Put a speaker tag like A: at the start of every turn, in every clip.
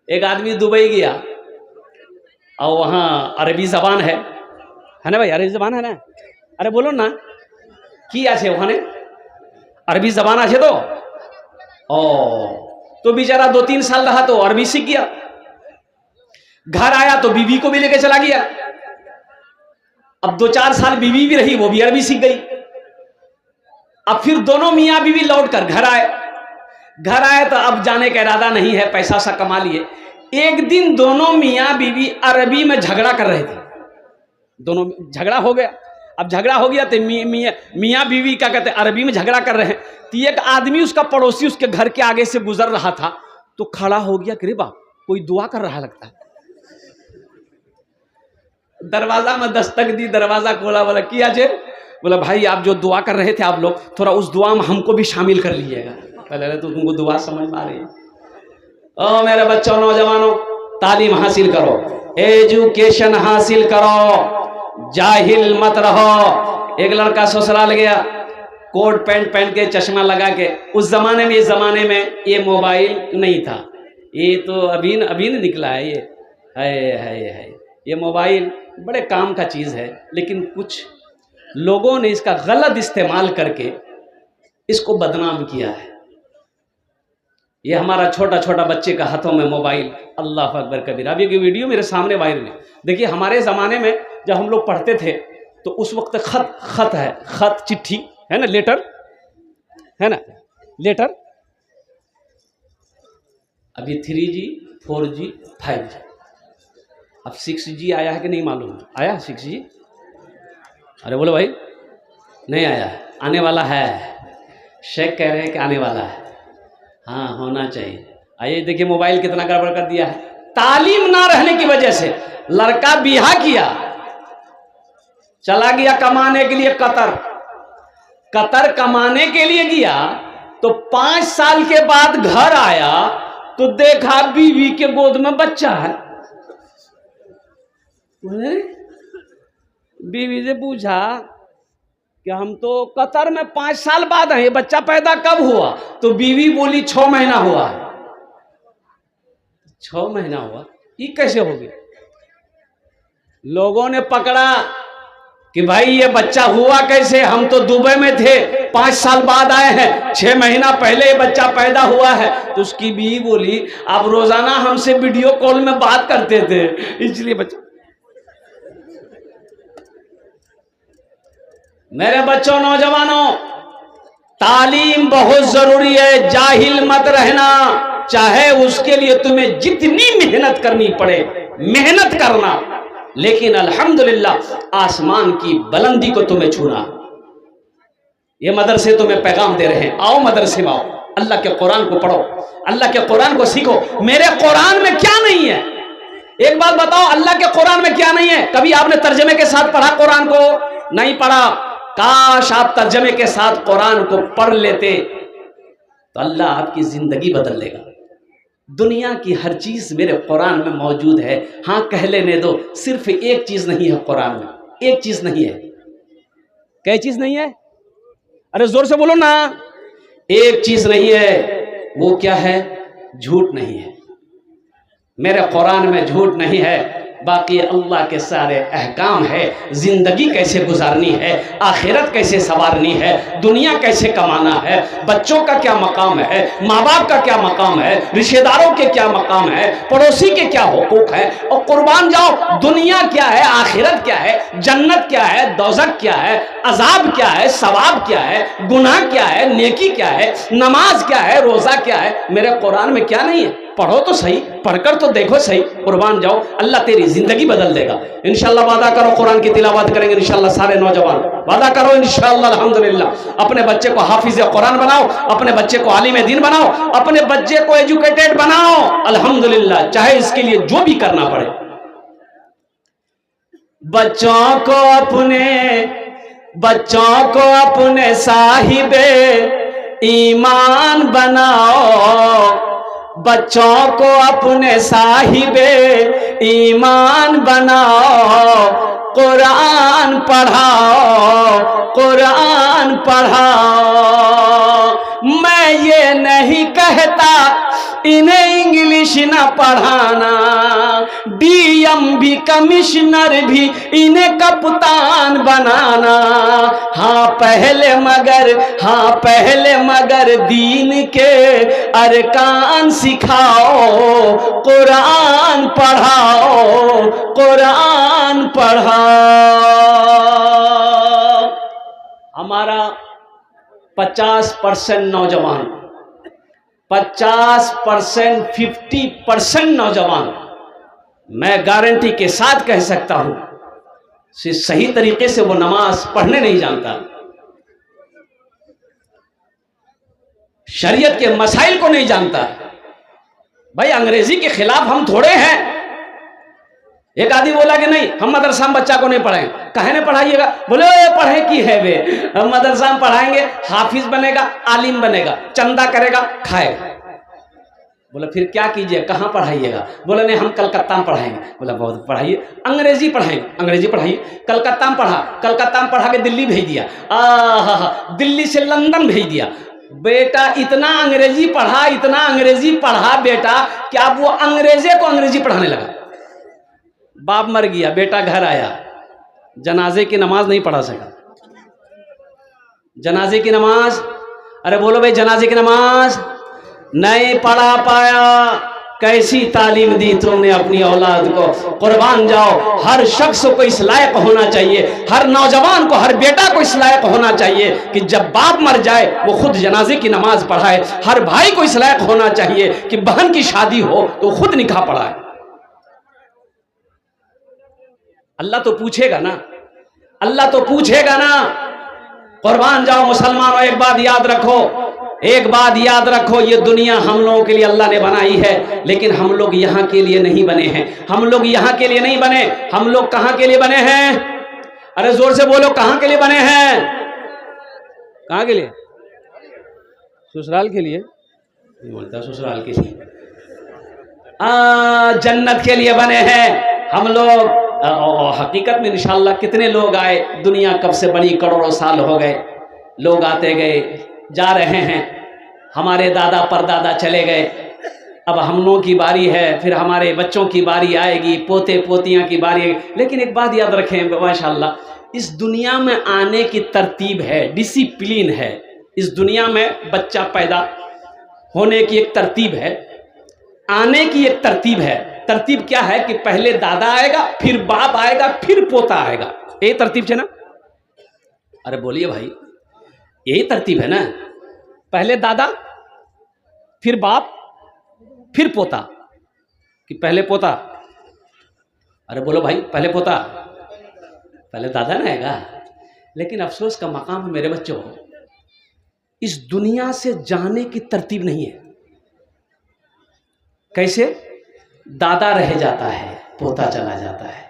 A: एक आदमी दुबई गया और वहाँ अरबी जबान है ना भाई, अरबी जबान है ना, अरे बोलो ना की आछे ওখানে अरबी जबान आछे तो बेचारा 2-3 साल रहा तो अरबी सीख गया। घर आया तो बीवी को भी लेके चला गया। अब 2-4 साल बीवी भी रही, वो भी अरबी सीख गई। अब फिर दोनों मियाँ बीवी लौट कर घर आए तो अब जाने का इरादा नहीं है, पैसा सा कमा लिए। एक दिन दोनों मियाँ बीवी अरबी में झगड़ा कर रहे थे, दोनों झगड़ा हो गया। अब झगड़ा हो गया तो मियाँ बीवी क्या कहते हैं, अरबी में झगड़ा कर रहे हैं। तो एक आदमी उसका पड़ोसी उसके घर के आगे से गुजर रहा था तो खड़ा हो गया कि रे बाप कोई दुआ कर रहा लगता है। दरवाजा में दस्तक दी, दरवाजा खोला, बोला किया जे, बोला भाई आप जो दुआ कर रहे थे आप लोग, थोड़ा उस दुआ में हमको भी शामिल कर लीजिएगा। पहले तो तुमको दुआ समझ में आ रही है। ओ मेरे बच्चों, नौजवानों, तालीम हासिल करो, एजुकेशन हासिल करो, जाहिल मत रहो। एक लड़का ससुराल गया, कोट पैंट पहन के, चश्मा लगा के। उस जमाने में, इस जमाने में ये मोबाइल नहीं था, ये तो अभी न निकला है। ये है ये मोबाइल बड़े काम का चीज है, लेकिन कुछ लोगों ने इसका गलत इस्तेमाल करके इसको बदनाम किया है। ये हमारा छोटा छोटा बच्चे का हाथों में मोबाइल, अल्लाह अकबर कबीर। अभी की वीडियो मेरे सामने वायरल है। देखिए, हमारे ज़माने में जब हम लोग पढ़ते थे तो उस वक्त खत है, खत चिट्ठी है ना, लेटर है ना, लेटर। अभी 3G 4G 5G, अब 6G आया है कि नहीं मालूम, आया 6G? अरे बोलो भाई, नहीं आया, आने वाला है। शेख कह रहे हैं कि आने वाला है। हाँ, होना चाहिए। आइए देखिए मोबाइल कितना गड़बड़ कर दिया है। तालीम ना रहने की वजह से लड़का बिहा किया, चला गया कमाने के लिए कतर कमाने के लिए गया तो 5 साल के बाद घर आया तो देखा बीवी के गोद में बच्चा है। बीवी से पूछा कि हम तो कतर में 5 साल बाद आए, बच्चा पैदा कब हुआ? तो बीवी बोली 6 महीना हुआ। 6 महीना हुआ, ये कैसे हो गया? लोगों ने पकड़ा कि भाई ये बच्चा हुआ कैसे, हम तो दुबई में थे, 5 साल बाद आए हैं, 6 महीना पहले ये बच्चा पैदा हुआ है। तो उसकी बीवी बोली आप रोजाना हमसे वीडियो कॉल में बात करते थे, इसलिए बच्चा। मेरे बच्चों, नौजवानों, तालीम बहुत जरूरी है, जाहिल मत रहना। चाहे उसके लिए तुम्हें जितनी मेहनत करनी पड़े, मेहनत करना, लेकिन अल्हम्दुलिल्लाह आसमान की बुलंदी को तुम्हें छूना। ये मदरसे तुम्हें पैगाम दे रहे हैं, आओ मदरसे में आओ, अल्लाह के कुरान को पढ़ो, अल्लाह के कुरान को सीखो। मेरे कुरान में क्या नहीं है? एक बात बताओ, अल्लाह के कुरान में क्या नहीं है? कभी आपने तर्जमे के साथ पढ़ा कुरान को? नहीं पढ़ा। काश आप तर्जमे के साथ कुरान को पढ़ लेते तो अल्लाह आपकी जिंदगी बदल लेगा। दुनिया की हर चीज मेरे कुरान में मौजूद है। हाँ, कह लेने दो, सिर्फ एक चीज नहीं है कुरान में, एक चीज नहीं है। क्या चीज नहीं है? अरे जोर से बोलो ना। एक चीज नहीं है, वो क्या है? झूठ नहीं है। मेरे कुरान में झूठ नहीं है, बाकी अल्लाह के सारे अहकाम है। जिंदगी कैसे गुजारनी है, आखिरत कैसे संवारनी है, दुनिया कैसे कमाना है, बच्चों का क्या मकाम है, माँ बाप का क्या मकाम है, रिश्तेदारों के क्या मकाम है, पड़ोसी के क्या हुकूक है। और कुर्बान जाओ, दुनिया क्या है, आखिरत क्या है, जन्नत क्या है, दोज़ख क्या है, अजाब क्या है, सवाब क्या है, गुनाह क्या है, नेकी क्या है, नमाज क्या है, रोजा क्या है। मेरे कुरान में क्या नहीं है? पढ़ो तो सही, पढ़कर तो देखो सही, कुर्बान जाओ, अल्लाह तेरी जिंदगी बदल देगा। इंशाल्लाह वादा करो, कुरान की तिलावत करेंगे इंशाल्लाह। सारे नौजवान वादा करो इंशाल्लाह, अल्हम्दुलिल्लाह। अपने बच्चे को हाफिज कुरान बनाओ, अपने बच्चे को आलिम दीन बनाओो, अपने बच्चे को एजुकेटेड बनाओ, अल्हम्दुलिल्लाह, चाहे इसके लिए जो भी करना पड़े। बच्चों को अपने साहिबे ईमान बनाओ, बच्चों को अपने साहिबे ईमान बनाओ, कुरान पढ़ाओ, कुरान पढ़ाओ। मैं ये नहीं कहता इन्हें इंग्लिश न पढ़ाना, डीएम भी कमिश्नर भी इन्हें कप्तान बनाना। हाँ पहले मगर दीन के अरकान सिखाओ, कुरान पढ़ाओ, कुरान पढ़ाओ। हमारा 50% नौजवान, 50%, 50% नौजवान, मैं गारंटी के साथ कह सकता हूं, सही तरीके से वो नमाज पढ़ने नहीं जानता, शरीयत के मसाइल को नहीं जानता। भाई अंग्रेजी के खिलाफ हम थोड़े हैं। एक आदमी बोला कि नहीं हम मदरसा में बच्चा को नहीं पढ़ाएंगे। कहे नहीं पढ़ाइएगा? बोले पढ़े की है वे, हम मदरसा में पढ़ाएंगे, हाफिज बनेगा, आलिम बनेगा, चंदा करेगा, खाएगा। बोला फिर क्या कीजिए, कहाँ पढ़ाइएगा? बोला नहीं हम कलकत्ता में पढ़ाएंगे। बोला बहुत पढ़ाइए, अंग्रेजी पढ़ाएंगे, अंग्रेजी पढ़ाइए। कलकत्ता में पढ़ा, कलकत्ता में पढ़ा के दिल्ली भेज दिया, दिल्ली से लंदन भेज दिया। बेटा इतना अंग्रेजी पढ़ा, इतना अंग्रेजी पढ़ा बेटा कि अब वो अंग्रेजे को अंग्रेजी पढ़ाने लगा। बाप मर गया, बेटा घर आया, जनाजे की नमाज नहीं पढ़ा सका। जनाजे की नमाज, अरे बोलो भाई, जनाजे की नमाज नहीं पढ़ा पाया। कैसी तालीम दी तुमने अपनी औलाद को? कुर्बान जाओ। हर शख्स को इस लायक होना चाहिए, हर नौजवान को, हर बेटा को इस लायक होना चाहिए कि जब बाप मर जाए वो खुद जनाजे की नमाज पढ़ाए। हर भाई को इस लायक होना चाहिए कि बहन की शादी हो तो खुद निकाह पढ़ाए। अल्लाह तो पूछेगा ना, अल्लाह तो पूछेगा ना। कुर्बान जाओ मुसलमानों, एक बात याद रखो, एक बात याद रखो, ये दुनिया हम लोगों के लिए अल्लाह ने बनाई है, लेकिन हम लोग यहाँ के लिए नहीं बने हैं। हम लोग यहाँ के लिए नहीं बने, हम लोग कहाँ के लिए बने हैं? अरे जोर से बोलो, कहाँ के लिए बने हैं? कहाँ के लिए? ससुराल के लिए नहीं बोलता, ससुराल के लिए, जन्नत के लिए बने हैं हम लोग। और हकीकत में इंशाअल्लाह कितने लोग आए, दुनिया कब से बनी, करोड़ों साल हो गए, लोग आते गए जा रहे हैं। हमारे दादा परदादा चले गए, अब हम लोगों की बारी है, फिर हमारे बच्चों की बारी आएगी, पोते पोतियां की बारी आएगी। लेकिन एक बात याद रखें माशाअल्लाह, इस दुनिया में आने की तरतीब है, डिसिप्लिन है। इस दुनिया में बच्चा पैदा होने की एक तरतीब है, आने की एक तरतीब है। तरतीब क्या है कि पहले दादा आएगा, फिर बाप आएगा, फिर पोता आएगा। यही तरतीब है ना? अरे बोलिए भाई, यही तरतीब है ना? पहले दादा, फिर बाप, फिर पोता, कि पहले पोता? अरे बोलो भाई, पहले पोता, पहले दादा ना आएगा। लेकिन अफसोस का मकाम है मेरे बच्चों, इस दुनिया से जाने की तरतीब नहीं है। कैसे? दादा रह जाता है, पोता चला जाता है,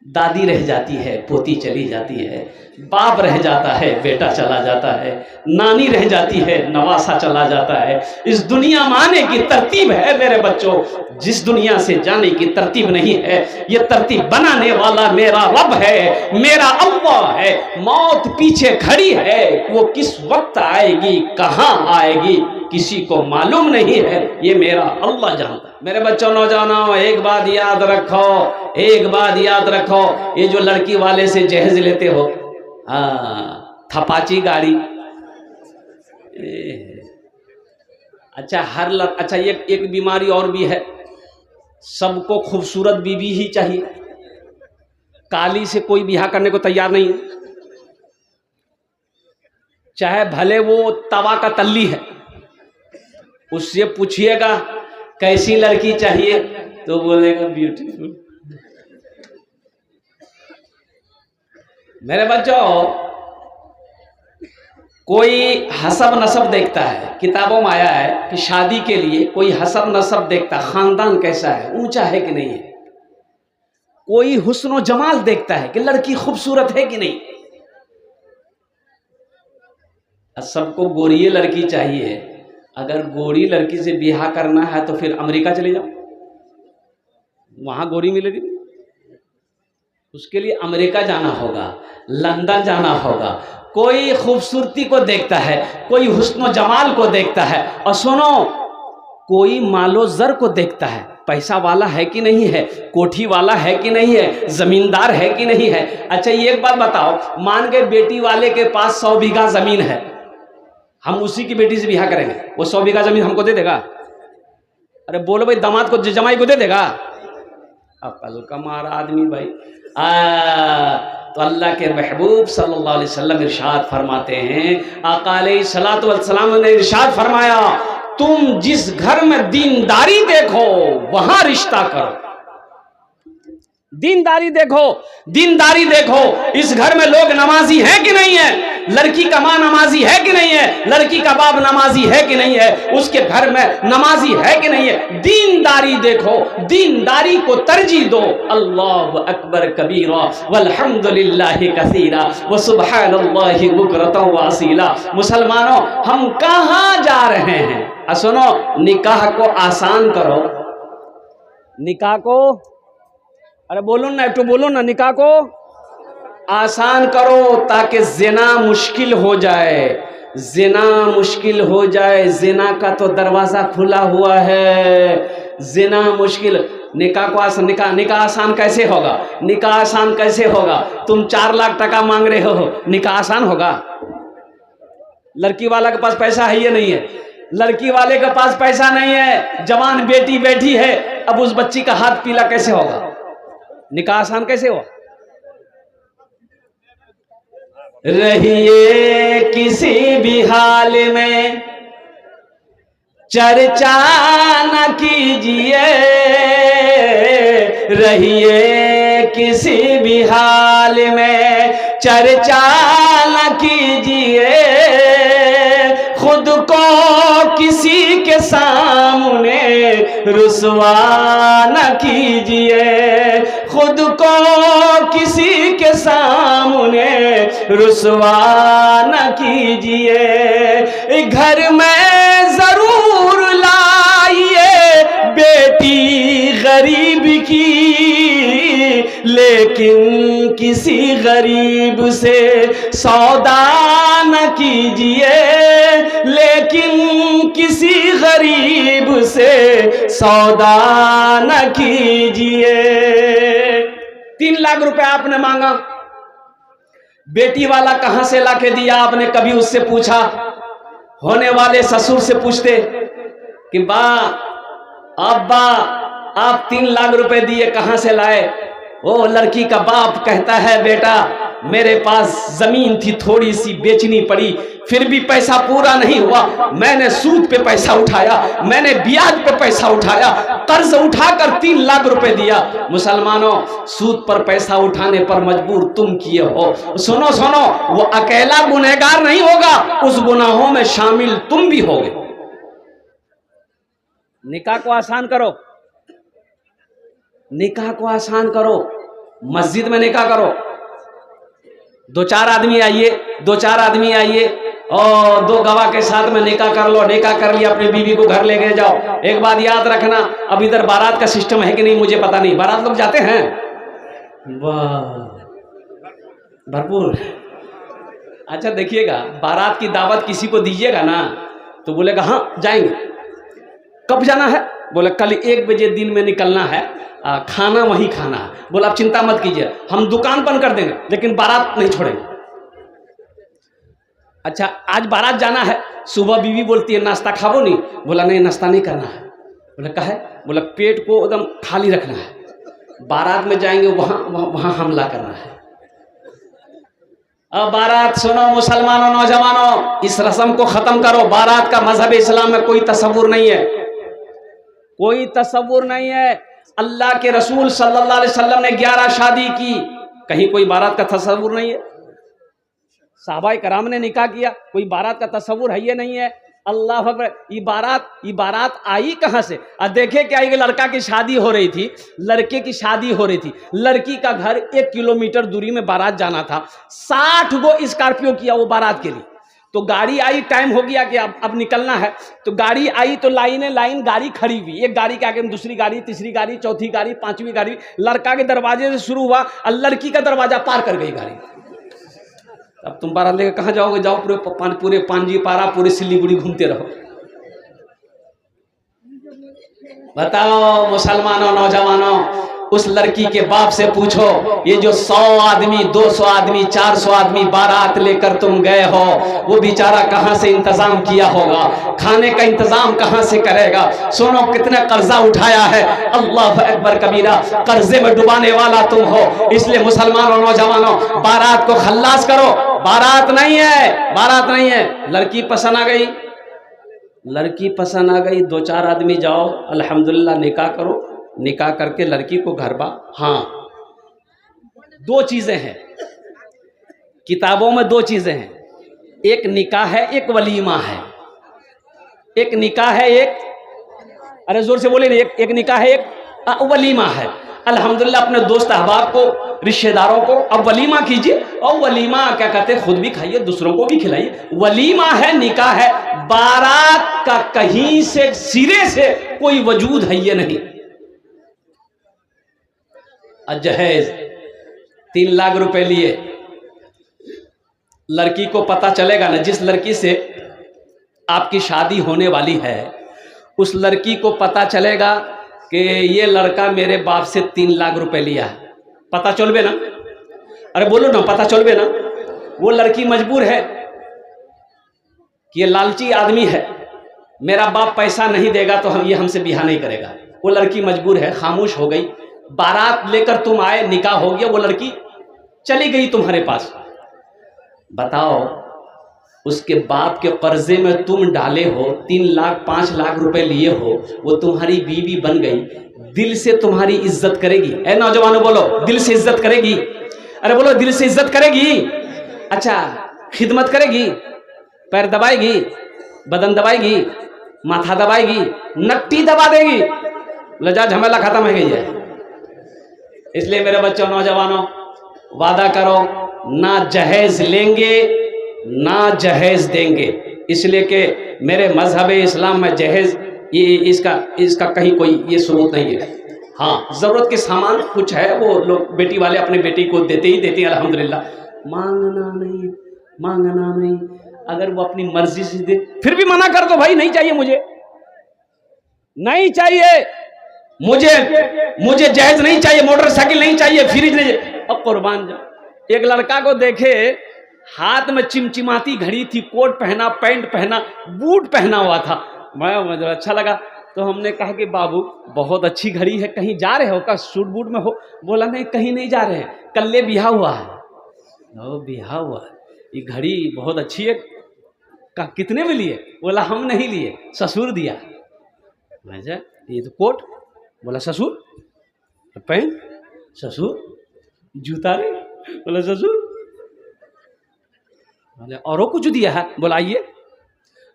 A: दादी रह जाती है, पोती चली जाती है, बाप रह जाता है, बेटा चला जाता है, नानी रह जाती है, नवासा चला जाता है। इस दुनिया में आने की तरतीब है मेरे बच्चों, जिस दुनिया से जाने की तरतीब नहीं है। ये तरतीब बनाने वाला मेरा रब है, मेरा अल्लाह है। मौत पीछे खड़ी है, वो किस वक्त आएगी, कहाँ आएगी, किसी को मालूम नहीं है, ये मेरा अल्लाह जानता है। मेरे बच्चों, नौजवानों, एक बात याद रखो, एक बात याद रखो, ये जो लड़की वाले से जहेज लेते हो, थपाची गाड़ी, अच्छा अच्छा एक बीमारी और भी है, सबको खूबसूरत बीवी ही चाहिए। काली से कोई ब्याह करने को तैयार नहीं है, चाहे भले वो तवा का तल्ली है। उससे पूछिएगा कैसी लड़की चाहिए तो बोलेगा ब्यूटीफुल। मेरे बच्चों, कोई हसब नसब देखता है, किताबों में आया है कि शादी के लिए कोई हसब नसब देखता, खानदान कैसा है, ऊंचा है कि नहीं है। कोई हुस्न जमाल देखता है कि लड़की खूबसूरत है कि नहीं। सबको गोरी लड़की चाहिए। अगर गोरी लड़की से ब्याह करना है तो फिर अमेरिका चले जाओ, वहां गोरी मिलेगी। उसके लिए अमेरिका जाना होगा, लंदन जाना होगा। कोई खूबसूरती को देखता है, कोई हुस्न जमाल को देखता है। और सुनो, कोई मालो जर को देखता है, पैसा वाला है कि नहीं है, कोठी वाला है कि नहीं है, जमींदार है कि नहीं है। अच्छा ये एक बात बताओ, मान के बेटी वाले के पास 100 बीघा जमीन है, हम उसी की बेटी से ब्याह करेंगे, वो 100 बीघा जमीन हमको दे देगा? अरे बोलो भाई, दामाद को जमाई को दे देगा? अकल का मारा आदमी भाई। तो अल्लाह के महबूब सल्लल्लाहु अलैहि वसल्लम इरशाद फरमाते हैं, आका अलैहिस्सलातु वस्सलाम ने इरशाद फरमाया, तुम जिस घर में दीनदारी देखो वहां रिश्ता करो। दीनदारी देखो, दीनदारी देखो। इस घर में लोग नमाजी है कि नहीं है, लड़की का माँ नमाजी है कि नहीं है, लड़की का बाप नमाजी है कि नहीं है, उसके घर में नमाजी है कि नहीं है। दीनदारी देखो, दीनदारी को तरजीह दो। अल्लाहु अकबर कबीरा वल्हम्दुलिल्लाहि कसीरा व सुब्हानल्लाहि बुकरतन व असीला। मुसलमानों, हम कहां जा रहे हैं? सुनो, निकाह को आसान करो, निकाह को, अरे बोलो ना, एक तो बोलो ना, निकाह को आसान करो ताकि जिना मुश्किल हो जाए। जिना मुश्किल हो जाए, जिना का तो दरवाजा खुला हुआ है, जिना मुश्किल। निकाह को आसान, निकाह आसान कैसे होगा? निकाह आसान कैसे होगा? तुम 4 लाख टका मांग रहे हो, निकाह आसान होगा? लड़की वाला के पास पैसा है या नहीं है? लड़की वाले के पास पैसा नहीं है, जवान बेटी बैठी है, अब उस बच्ची का हाथ पीला कैसे होगा? निकाह आसान कैसे हो? रहिए किसी भी हाल में चर्चा न कीजिए, रहिए किसी भी हाल में चर्चा न कीजिए, खुद को किसी के सामने रुसवा न कीजिए, खुद को किसी के सामने रुसवा न कीजिए। घर में जरूर लाइए बेटी गरीब की, लेकिन किसी गरीब से सौदा न कीजिए, लेकिन किसी गरीब से सौदा न कीजिए। 3 लाख रुपए आपने मांगा, बेटी वाला कहां से लाके दिया? आपने कभी उससे पूछा? होने वाले ससुर से पूछते कि बा अब्बा आप 3 लाख रुपए दिए, कहां से लाए? वो लड़की का बाप कहता है, बेटा मेरे पास जमीन थी, थोड़ी सी बेचनी पड़ी, फिर भी पैसा पूरा नहीं हुआ, मैंने सूद पे पैसा उठाया, मैंने ब्याज पे पैसा उठाया, कर्ज उठाकर 3 लाख रुपए दिया। मुसलमानों, सूद पर पैसा उठाने पर मजबूर तुम किए हो। सुनो सुनो, वो अकेला गुनहगार नहीं होगा, उस गुनाहों में शामिल तुम भी होगे। निकाह को आसान करो, निकाह को आसान करो। मस्जिद में निकाह करो, 2-4 आदमी आइए, 2-4 आदमी आइए और 2 गवाह के साथ में निकाह कर लो। निकाह कर लिया, अपनी बीवी को घर लेके जाओ। एक बात याद रखना, अब इधर बारात का सिस्टम है कि नहीं मुझे पता नहीं, बारात लोग जाते हैं? वाह, भरपूर। अच्छा देखिएगा, बारात की दावत किसी को दीजिएगा ना तो बोलेगा हाँ जाएंगे। कब जाना है? बोले कल 1 बजे दिन में निकलना है, खाना वहीं खाना है। बोला आप चिंता मत कीजिए, हम दुकान बंद कर देंगे लेकिन बारात नहीं छोड़ेंगे। अच्छा आज बारात जाना है, सुबह बीवी बोलती है नाश्ता खाओ नहीं, बोला नहीं नाश्ता नहीं करना है। बोला काहे? बोला पेट को एकदम खाली रखना है, बारात में जाएंगे वहां हमला करना है। अब बारात, सुनो मुसलमानों, नौजवानों, इस रस्म को खत्म करो। बारात का मजहब इस्लाम में कोई तसव्वुर नहीं है, कोई तसव्वुर नहीं है। अल्लाह के रसूल सल्लल्लाहु अलैहि वसल्लम ने 11 शादी की, कहीं कोई बारात का तसव्वुर नहीं है। साहबाए कराम ने निकाह किया, कोई बारात का तसव्वुर है ये नहीं है। अल्लाह अकबर। ये बारात आई कहाँ से? देखे क्या, एक लड़का की शादी हो रही थी, लड़के की शादी हो रही थी, लड़की का घर 1 किलोमीटर दूरी में बारात जाना था। 60 गो स्कॉर्पियो किया वो बारात के लिए। तो गाड़ी आई, टाइम हो गया कि अब निकलना है, तो गाड़ी आई तो लाइन गाड़ी खड़ी हुई, एक गाड़ी के आगे दूसरी गाड़ी, तीसरी गाड़ी, चौथी गाड़ी, 5वीं गाड़ी। लड़का के दरवाजे से शुरू हुआ और लड़की का दरवाजा पार कर गई गाड़ी। अब तुम बारात लेकर कहाँ जाओगे? जाओ पूरे पांजी पारा, पूरे सिलीगुड़ी घूमते रहो। बताओ मुसलमानों, नौजवानों, उस लड़की के बाप से पूछो, ये जो 100 आदमी, 200 आदमी, 400 आदमी बारात लेकर तुम गए हो, वो बेचारा कहां से इंतजाम किया होगा, खाने का इंतजाम कहां से करेगा? सुनो कितना कर्जा उठाया है। अल्लाह अकबर कबीरा, कर्जे में डुबाने वाला तुम हो। इसलिए मुसलमानों, नौजवानों, बारात को खल्लास करो। बारात नहीं है, बारात नहीं है। लड़की पसंद आ गई, लड़की पसंद आ गई, 2-4 आदमी जाओ, अल्हम्दुलिल्लाह निकाह करो, निकाह करके लड़की को घर बा। हाँ, 2 चीजें हैं किताबों में, 2 चीजें हैं, एक निकाह है, एक वलीमा है। एक निकाह है, एक, अरे जोर से बोले नहीं, एक निकाह है, एक वलीमा है। अल्हम्दुलिल्लाह अपने दोस्त अहबाब को, रिश्तेदारों को अब वलीमा कीजिए, और वलीमा क्या कहते हैं, खुद भी खाइए, दूसरों को भी खिलाइए। वलीमा है, निकाह है। बारात का कहीं से सिरे से कोई वजूद है ये नहीं। जहेज 3 लाख रुपए लिए, लड़की को पता चलेगा ना, जिस लड़की से आपकी शादी होने वाली है, उस लड़की को पता चलेगा कि ये लड़का मेरे बाप से 3 लाख रुपए लिया है, पता चलबे ना? अरे बोलो ना, पता चलबे ना? वो लड़की मजबूर है कि ये लालची आदमी है, मेरा बाप पैसा नहीं देगा तो ये हमसे बियाह नहीं करेगा। वो लड़की मजबूर है, खामोश हो गई। बारात लेकर तुम आए, निकाह हो गया, वो लड़की चली गई तुम्हारे पास। बताओ, उसके बाप के कर्जे में तुम डाले हो, 3 लाख 5 लाख रुपए लिए हो, वो तुम्हारी बीवी बन गई, दिल से तुम्हारी इज्जत करेगी? ए नौजवानों बोलो, दिल से इज्जत करेगी? अरे बोलो, दिल से इज्जत करेगी? अच्छा, खिदमत करेगी? पैर दबाएगी, बदन दबाएगी, माथा दबाएगी, नट्टी दबा देगी? लजा झमेला खत्म है गई है। इसलिए मेरे बच्चों, नौजवानों, वादा करो, ना जहेज लेंगे ना जहेज देंगे। इसलिए कि मेरे मजहब इस्लाम में जहेज ये इसका कहीं कोई ये सबूत नहीं है। हाँ, ज़रूरत के सामान कुछ है, वो लोग बेटी वाले अपने बेटी को देते ही देते हैं, अल्हम्दुलिल्लाह। मांगना नहीं, मांगना नहीं। अगर वो अपनी मर्जी से दे, फिर भी मना कर दो, भाई नहीं चाहिए, मुझे नहीं चाहिए, मुझे जहेज नहीं चाहिए, मोटरसाइकिल नहीं चाहिए, फ्रिज नहीं चाहिए। अब कुर्बान जाओ। एक लड़का को देखे, हाथ में चिमचिमाती घड़ी थी, कोट पहना, पैंट पहना, बूट पहना हुआ था। मुझे अच्छा लगा, तो हमने कहा कि बाबू बहुत अच्छी घड़ी है, कहीं जा रहे हो का? सूट बूट में हो? बोला नहीं, कहीं नहीं जा रहे हैं, कल्ले बिहा हुआ है। ओ, बिहा हुआ है, ये घड़ी बहुत अच्छी है। कहा कितने में लिए? बोला हम नहीं लिए, ससुर दिया। भैया ये तो कोट, बोला ससुर, पैंट ससुर, जूता रे, बोला ससुर, औरों कुछ दिया है? बोला आइए।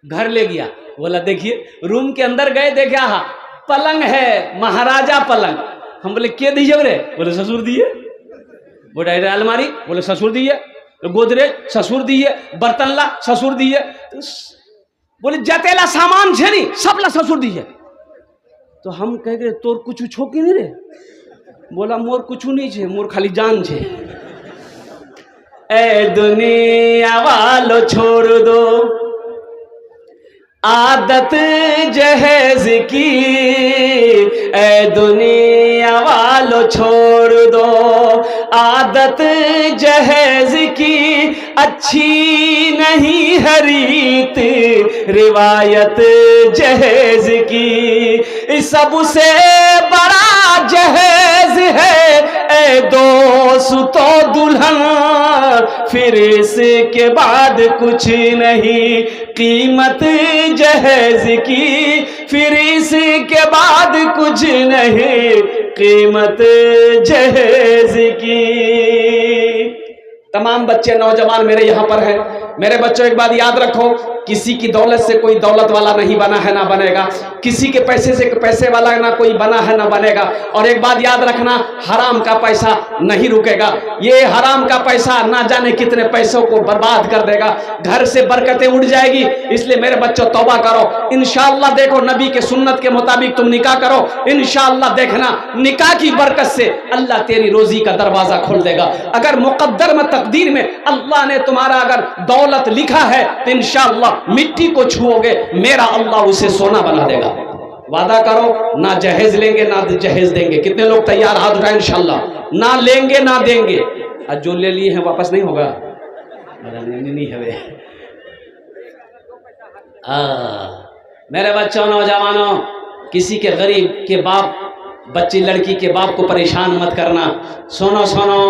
A: घर ले गया, बोला देखिए, रूम के अंदर गए, देखा हाँ पलंग है, महाराजा पलंग। हम बोले के दीजिए रे? बोले ससुर दिए। बोला अलमारी? बोले ससुर दिए। गोदरेज? ससुर दिए। बर्तन ला? ससुर दिए। बोले जतेला सामान छे नी सब ला ससुर दिए। तो हम कह गए तोर कुछ छो कि नहीं रे? बोला मोर कुछ नहीं छे, मोर खाली जान छे। ए दुनिया वालो छोड़ दो आदत जहेज की, ए दुनिया वालो छोड़ दो आदत जहेज की, अच्छी नहीं है रीत रिवायत जहेज की। सबसे बड़ा जहेज है ए दोस्तों दुल्हन, फिर इसके बाद कुछ नहीं कीमत जहेज की, फिर इसके बाद कुछ नहीं कीमत जहेज की। तमाम बच्चे नौजवान मेरे यहाँ पर हैं। मेरे बच्चों एक बात याद रखो, किसी की दौलत से कोई दौलत वाला नहीं बना है ना बनेगा, किसी के पैसे से पैसे वाला ना कोई बना है ना बनेगा। और एक बात याद रखना, हराम का पैसा नहीं रुकेगा। ये हराम का पैसा ना जाने कितने पैसों को बर्बाद कर देगा, घर से बरकतें उड़ जाएगी। इसलिए मेरे बच्चों तौबा करो, इंशाअल्लाह देखो नबी के सुन्नत के मुताबिक तुम निकाह करो, इंशाअल्लाह देखना निकाह की बरकत से अल्लाह तेरी रोजी का दरवाजा खोल देगा। अगर मुकद्दर में तकदीर में अल्लाह ने तुम्हारा अगर दौलत लिखा है तो इंशाअल्लाह मिट्टी को छुओगे, मेरा अल्लाह उसे सोना बना देगा। वादा करो, ना जहेज लेंगे ना जहेज देंगे। कितने लोग तैयार? हाथ उठाएं इंशाल्लाह। ना लेंगे ना देंगे। और जो ले लिए हैं वापस नहीं होगा? नहीं है। मेरे बच्चों, नौजवानों, किसी के गरीब के बाप, बच्ची लड़की के बाप को परेशान मत करना। सुनो सुनो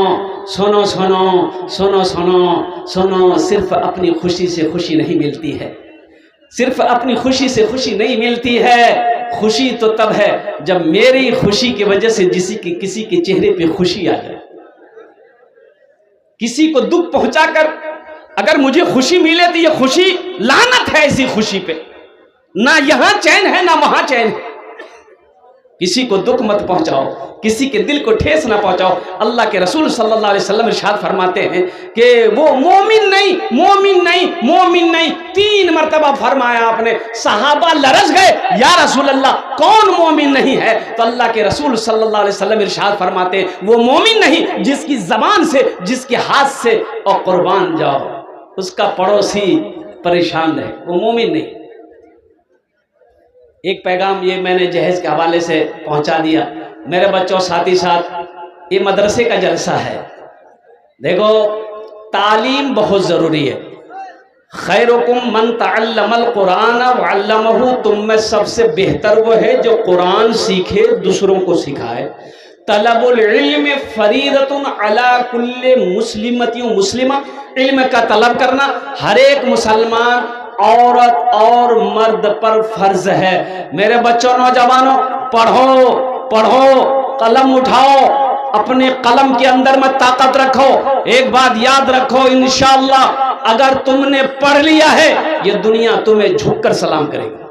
A: सुनो सुनो सुनो सुनो सुनो, सिर्फ अपनी खुशी से खुशी नहीं मिलती है। सिर्फ अपनी खुशी से खुशी नहीं मिलती है। खुशी तो तब है जब मेरी खुशी की वजह से किसी के चेहरे पे खुशी आ जाए। किसी को दुख पहुंचाकर अगर मुझे खुशी मिले तो ये खुशी लानत है। ऐसी खुशी पे ना यहां चैन है ना वहां चैन है। किसी को दुख मत पहुंचाओ, किसी के दिल को ठेस ना पहुंचाओ। अल्लाह के रसूल सल्लल्लाहु अलैहि वसल्लम इरशाद फरमाते हैं कि वो मोमिन नहीं, मोमिन नहीं, मोमिन नहीं, 3 मरतबा फरमाया आपने। सहाबा लरज गए, या रसूल अल्लाह कौन मोमिन नहीं है? तो अल्लाह के रसूल सल्लल्लाहु अलैहि वसल्लम इरशाद फरमाते हैं वो मोमिन नहीं जिसकी जबान से, जिसके हाथ से और कुर्बान जाओ उसका पड़ोसी परेशान रहे, वो मोमिन नहीं। एक पैगाम ये मैंने जहेज के हवाले से पहुंचा दिया। मेरे बच्चों, साथ ही साथ ये मदरसे का जलसा है। देखो, तालीम बहुत ज़रूरी है। खैरुकुम मन तअल्लमल कुरान व अल्लमहु, तुम में सबसे बेहतर वो है जो कुरान सीखे दूसरों को सिखाए। तलबुल इल्म फरीदतुन अला कुल्ले मुस्लिमतिन मुस्लिमा, इल्म का तलब करना हर एक मुसलमान औरत और मर्द पर फर्ज है। मेरे बच्चों, नौजवानों, पढ़ो पढ़ो, कलम उठाओ, अपने कलम के अंदर में ताकत रखो। एक बात याद रखो, इंशाअल्लाह अगर तुमने पढ़ लिया है ये दुनिया तुम्हें झुककर सलाम करेगी।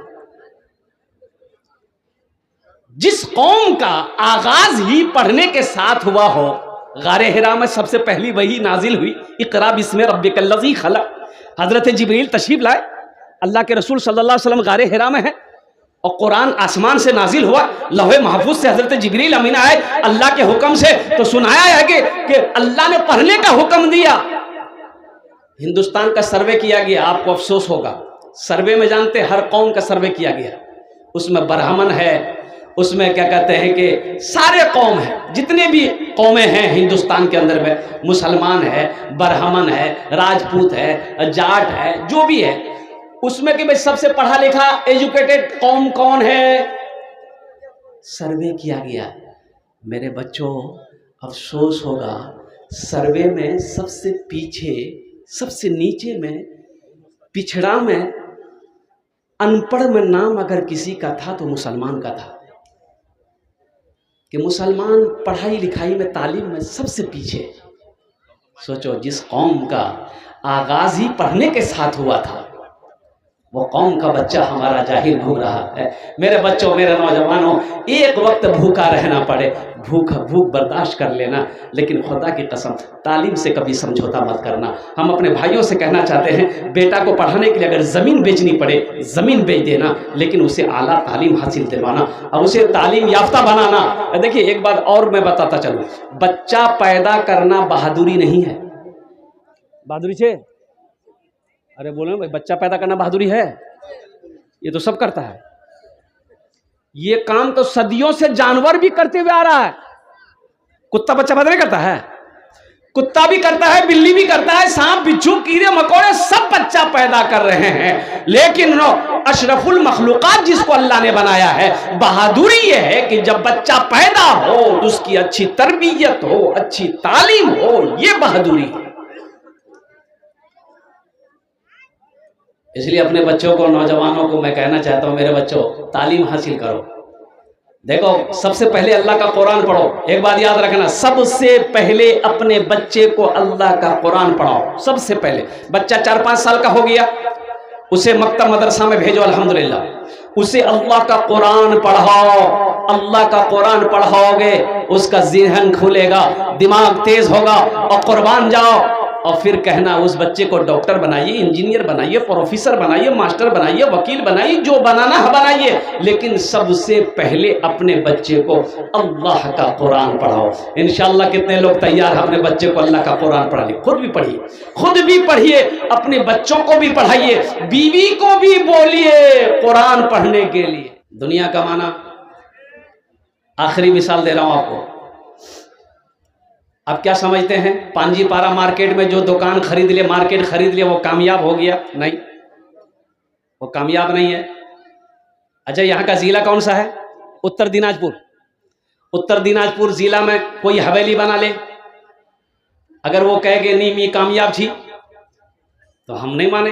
A: जिस कौम का आगाज ही पढ़ने के साथ हुआ हो, गारे हिरा में सबसे पहली वही नाजिल हुई, इक़रा बिस्मि रब्बिकल्लज़ी खलक़। हजरत जिब्रील तशरीफ लाए, अल्लाह के रसूल सल्लल्लाहु अलैहि वसल्लम गारे हिरा में है और कुरान आसमान से नाजिल हुआ। लौहे महफूज से हजरत जिब्रील अमीन आए अल्लाह के हुक्म से, तो सुनाया है कि अल्लाह ने पढ़ने का हुक्म दिया। हिंदुस्तान का सर्वे किया गया, आपको अफसोस होगा, सर्वे में जानते हर कौम का सर्वे किया गया, उसमें ब्राह्मण है, उसमें क्या कहते हैं कि सारे कौम है, जितने भी कौमें हैं हिंदुस्तान के अंदर में, मुसलमान है, ब्राह्मण है, राजपूत है, जाट है, जो भी है, उसमें कि भाई सबसे पढ़ा लिखा एजुकेटेड कौम कौन है, सर्वे किया गया। मेरे बच्चों, अफसोस होगा, सर्वे में सबसे पीछे, सबसे नीचे में, पिछड़ा में, अनपढ़ में नाम अगर किसी का था तो मुसलमान का था। कि मुसलमान पढ़ाई लिखाई में, तालीम में सबसे पीछे। सोचो, जिस कौम का आगाज ही पढ़ने के साथ हुआ था वो कौम का बच्चा हमारा जाहिल घूम रहा है। मेरे बच्चों, मेरे नौजवानों, एक वक्त भूखा रहना पड़े, भूख बर्दाश्त कर लेना, लेकिन खुदा की कसम तालीम से कभी समझौता मत करना। हम अपने भाइयों से कहना चाहते हैं, बेटा को पढ़ाने के लिए अगर ज़मीन बेचनी पड़े ज़मीन बेच देना, लेकिन उसे आला तालीम हासिल दिलवाना और उसे तालीम याफ्ता बनाना। देखिए, एक बात और मैं बताता चलूँ, बच्चा पैदा करना बहादुरी नहीं है। बहादुरी से अरे बोलो भाई, बच्चा पैदा करना बहादुरी है? ये तो सब करता है। ये काम तो सदियों से जानवर भी करते हुए आ रहा है। कुत्ता बच्चा पैदा नहीं करता है? कुत्ता भी करता है, बिल्ली भी करता है, सांप बिच्छू कीड़े मकोड़े सब बच्चा पैदा कर रहे हैं। लेकिन अशरफुल मखलूकात जिसको अल्लाह ने बनाया है, बहादुरी ये है कि जब बच्चा पैदा हो तो उसकी अच्छी तरबियत हो, अच्छी तालीम हो, ये बहादुरी है। इसलिए अपने बच्चों को, नौजवानों को मैं कहना चाहता हूँ, मेरे बच्चों, तालीम हासिल करो। देखो, सबसे पहले अल्लाह का कुरान पढ़ो। एक बात याद रखना, सबसे पहले अपने बच्चे को अल्लाह का कुरान पढ़ाओ। सबसे पहले बच्चा 4-5 साल का हो गया, उसे मक्तब मदरसा में भेजो, अल्हम्दुलिल्लाह। उसे अल्लाह का कुरान पढ़ाओ। अल्लाह का कुरान पढ़ाओगे, उसका ज़हन खुलेगा, दिमाग तेज होगा और कुर्बान जाओ। और फिर कहना, उस बच्चे को डॉक्टर बनाइए, इंजीनियर बनाइए, प्रोफेसर बनाइए, मास्टर बनाइए, वकील बनाइए, जो बनाना है बनाइए, लेकिन सबसे पहले अपने बच्चे को अल्लाह का कुरान पढ़ाओ। इंशाअल्लाह कितने लोग तैयार हैं अपने बच्चे को अल्लाह का कुरान पढ़ाने? खुद भी पढ़िए, खुद भी पढ़िए, अपने बच्चों को भी पढ़ाइए, बीवी को भी बोलिए कुरान पढ़ने के लिए। दुनिया कमाना, आखिरी मिसाल दे रहा हूं आपको। आप क्या समझते हैं, पांजीपारा मार्केट में जो दुकान खरीद लिया, मार्केट खरीद लिया, वो कामयाब हो गया? नहीं, वो कामयाब नहीं है। अच्छा, यहाँ का जिला कौन सा है? उत्तर दिनाजपुर। उत्तर दिनाजपुर जिला में कोई हवेली बना ले, अगर वो कहे कि नहीं मैं कामयाब थी, तो हम नहीं माने।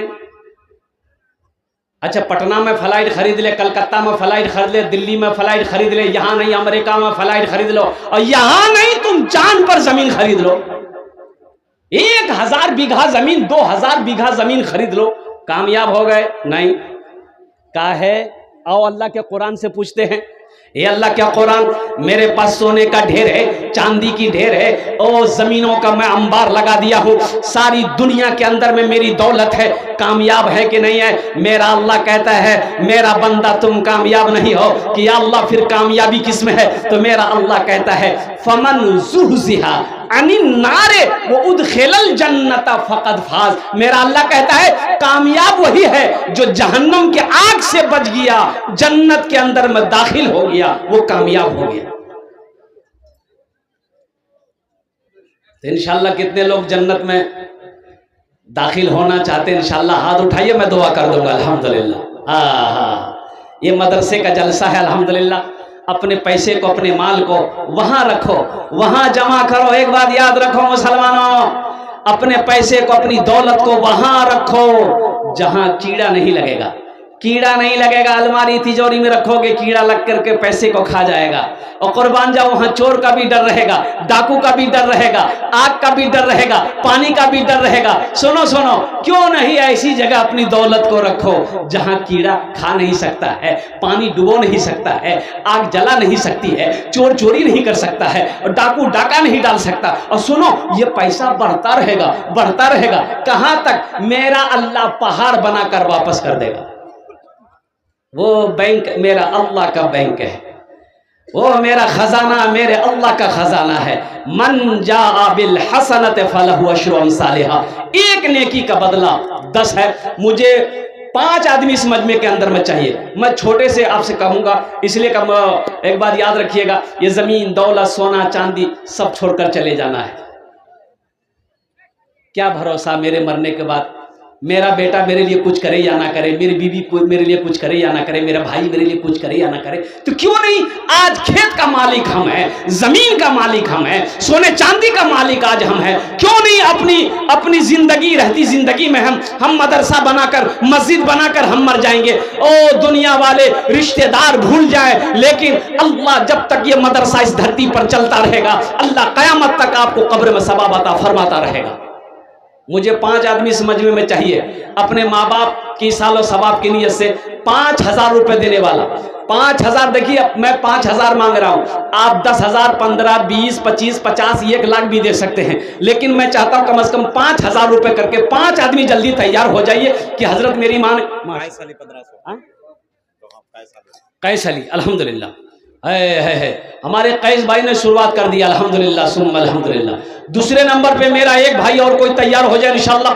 A: अच्छा, पटना में फ्लाइट खरीद ले, कलकत्ता में फ्लाइट खरीद ले, दिल्ली में फ्लाइट खरीद ले, यहां नहीं अमेरिका में फ्लाइट खरीद लो, और यहां नहीं तुम चांद पर जमीन खरीद लो, 1000 बीघा जमीन, 2000 बीघा जमीन खरीद लो, कामयाब हो गए? नहीं। क्या है? आओ अल्लाह के कुरान से पूछते हैं, ये अल्लाह क्या कुरान, मेरे पास सोने का ढेर है, चांदी की ढेर है, ओ जमीनों का मैं अंबार लगा दिया हूं, सारी दुनिया के अंदर में मेरी दौलत है, कामयाब है कि नहीं है? मेरा अल्लाह कहता है, मेरा बंदा तुम कामयाब नहीं हो कि अल्लाह फिर कामयाबी किस में है? तो मेरा अल्लाह कहता है, फमन ज़ुहज़िहा अनिन नारे वो उदखिलल जन्नत फ़क़द फाज़। मेरा अल्लाह कहता है, कामयाब वही है जो जहन्नम के आग से बच गया, जन्नत के अंदर में दाखिल हो गया, वो कामयाब हो गया। तो इंशाअल्लाह कितने लोग जन्नत में दाखिल होना चाहते हैं? इंशाअल्लाह हाथ उठाइए, मैं दुआ कर दूंगा। अल्हम्दुलिल्लाह। हाँ, ये मदरसे का जलसा है। अल्हम्दुलिल्लाह, अपने पैसे को, अपने माल को वहां रखो, वहां जमा करो। एक बात याद रखो मुसलमानों, अपने पैसे को, अपनी दौलत को वहां रखो जहां कीड़ा नहीं लगेगा। कीड़ा नहीं लगेगा, अलमारी तिजोरी में रखोगे, कीड़ा लग करके पैसे को खा जाएगा। और कुर्बान जाओ, वहां चोर का भी डर रहेगा, डाकू का भी डर रहेगा, आग का भी डर रहेगा, पानी का भी डर रहेगा। सुनो सुनो, क्यों नहीं ऐसी जगह अपनी दौलत को रखो जहां कीड़ा खा नहीं सकता है, पानी डुबो नहीं सकता है, आग जला नहीं सकती है, चोर चोरी नहीं कर सकता है, और डाकू डाका नहीं डाल सकता। और सुनो, ये पैसा बढ़ता रहेगा, बढ़ता रहेगा। कहां तक? मेरा अल्लाह पहाड़ बनाकर वापस कर देगा। वो बैंक मेरा अल्लाह का बैंक है, वो मेरा खजाना मेरे अल्लाह का खजाना है। मन जा बिल हसनत फलहु अशरु अमसालिहा, एक नेकी का बदला 10 है। मुझे 5 आदमी इस मजमे के अंदर में चाहिए। मैं छोटे से आपसे कहूंगा, इसलिए एक बात याद रखिएगा, ये जमीन दौलत सोना चांदी सब छोड़कर चले जाना है। क्या भरोसा मेरे मरने के बाद मेरा बेटा मेरे लिए कुछ करे या ना करे, मेरी बीवी मेरे लिए कुछ करे या ना करे, मेरा भाई मेरे लिए कुछ करे या ना करे। तो क्यों नहीं आज खेत का मालिक हम हैं, जमीन का मालिक हम हैं, सोने चांदी का मालिक आज हम हैं। क्यों नहीं अपनी जिंदगी, रहती जिंदगी में हम मदरसा बनाकर, मस्जिद बनाकर हम मर जाएंगे। ओ दुनिया वाले रिश्तेदार भूल जाए, लेकिन अल्लाह जब तक ये मदरसा इस धरती पर चलता रहेगा, अल्लाह कयामत तक आपको कब्र में सवाब अता फरमाता रहेगा। मुझे 5 आदमी इस मजमे में चाहिए, अपने माँ बाप की सालों सवाब की नीयत से 5000 रुपए देने वाला। 5000, देखिए मैं 5000 मांग रहा हूं, आप 10,000, 15, 20, 25, 50, 1 लाख भी दे सकते हैं, लेकिन मैं चाहता हूं कम से कम 5000 रुपए करके 5 आदमी जल्दी तैयार हो जाइए कि हजरत मेरी मां कैस अली, अल्हम्दुलिल्लाह है। हमारे कैस भाई ने शुरुआत कर दिया, अल्हम्दुलिल्लाह सुम्मा अल्हम्दुलिल्लाह। दूसरे नंबर पे मेरा एक भाई और कोई तैयार हो जाए इंशाअल्लाह,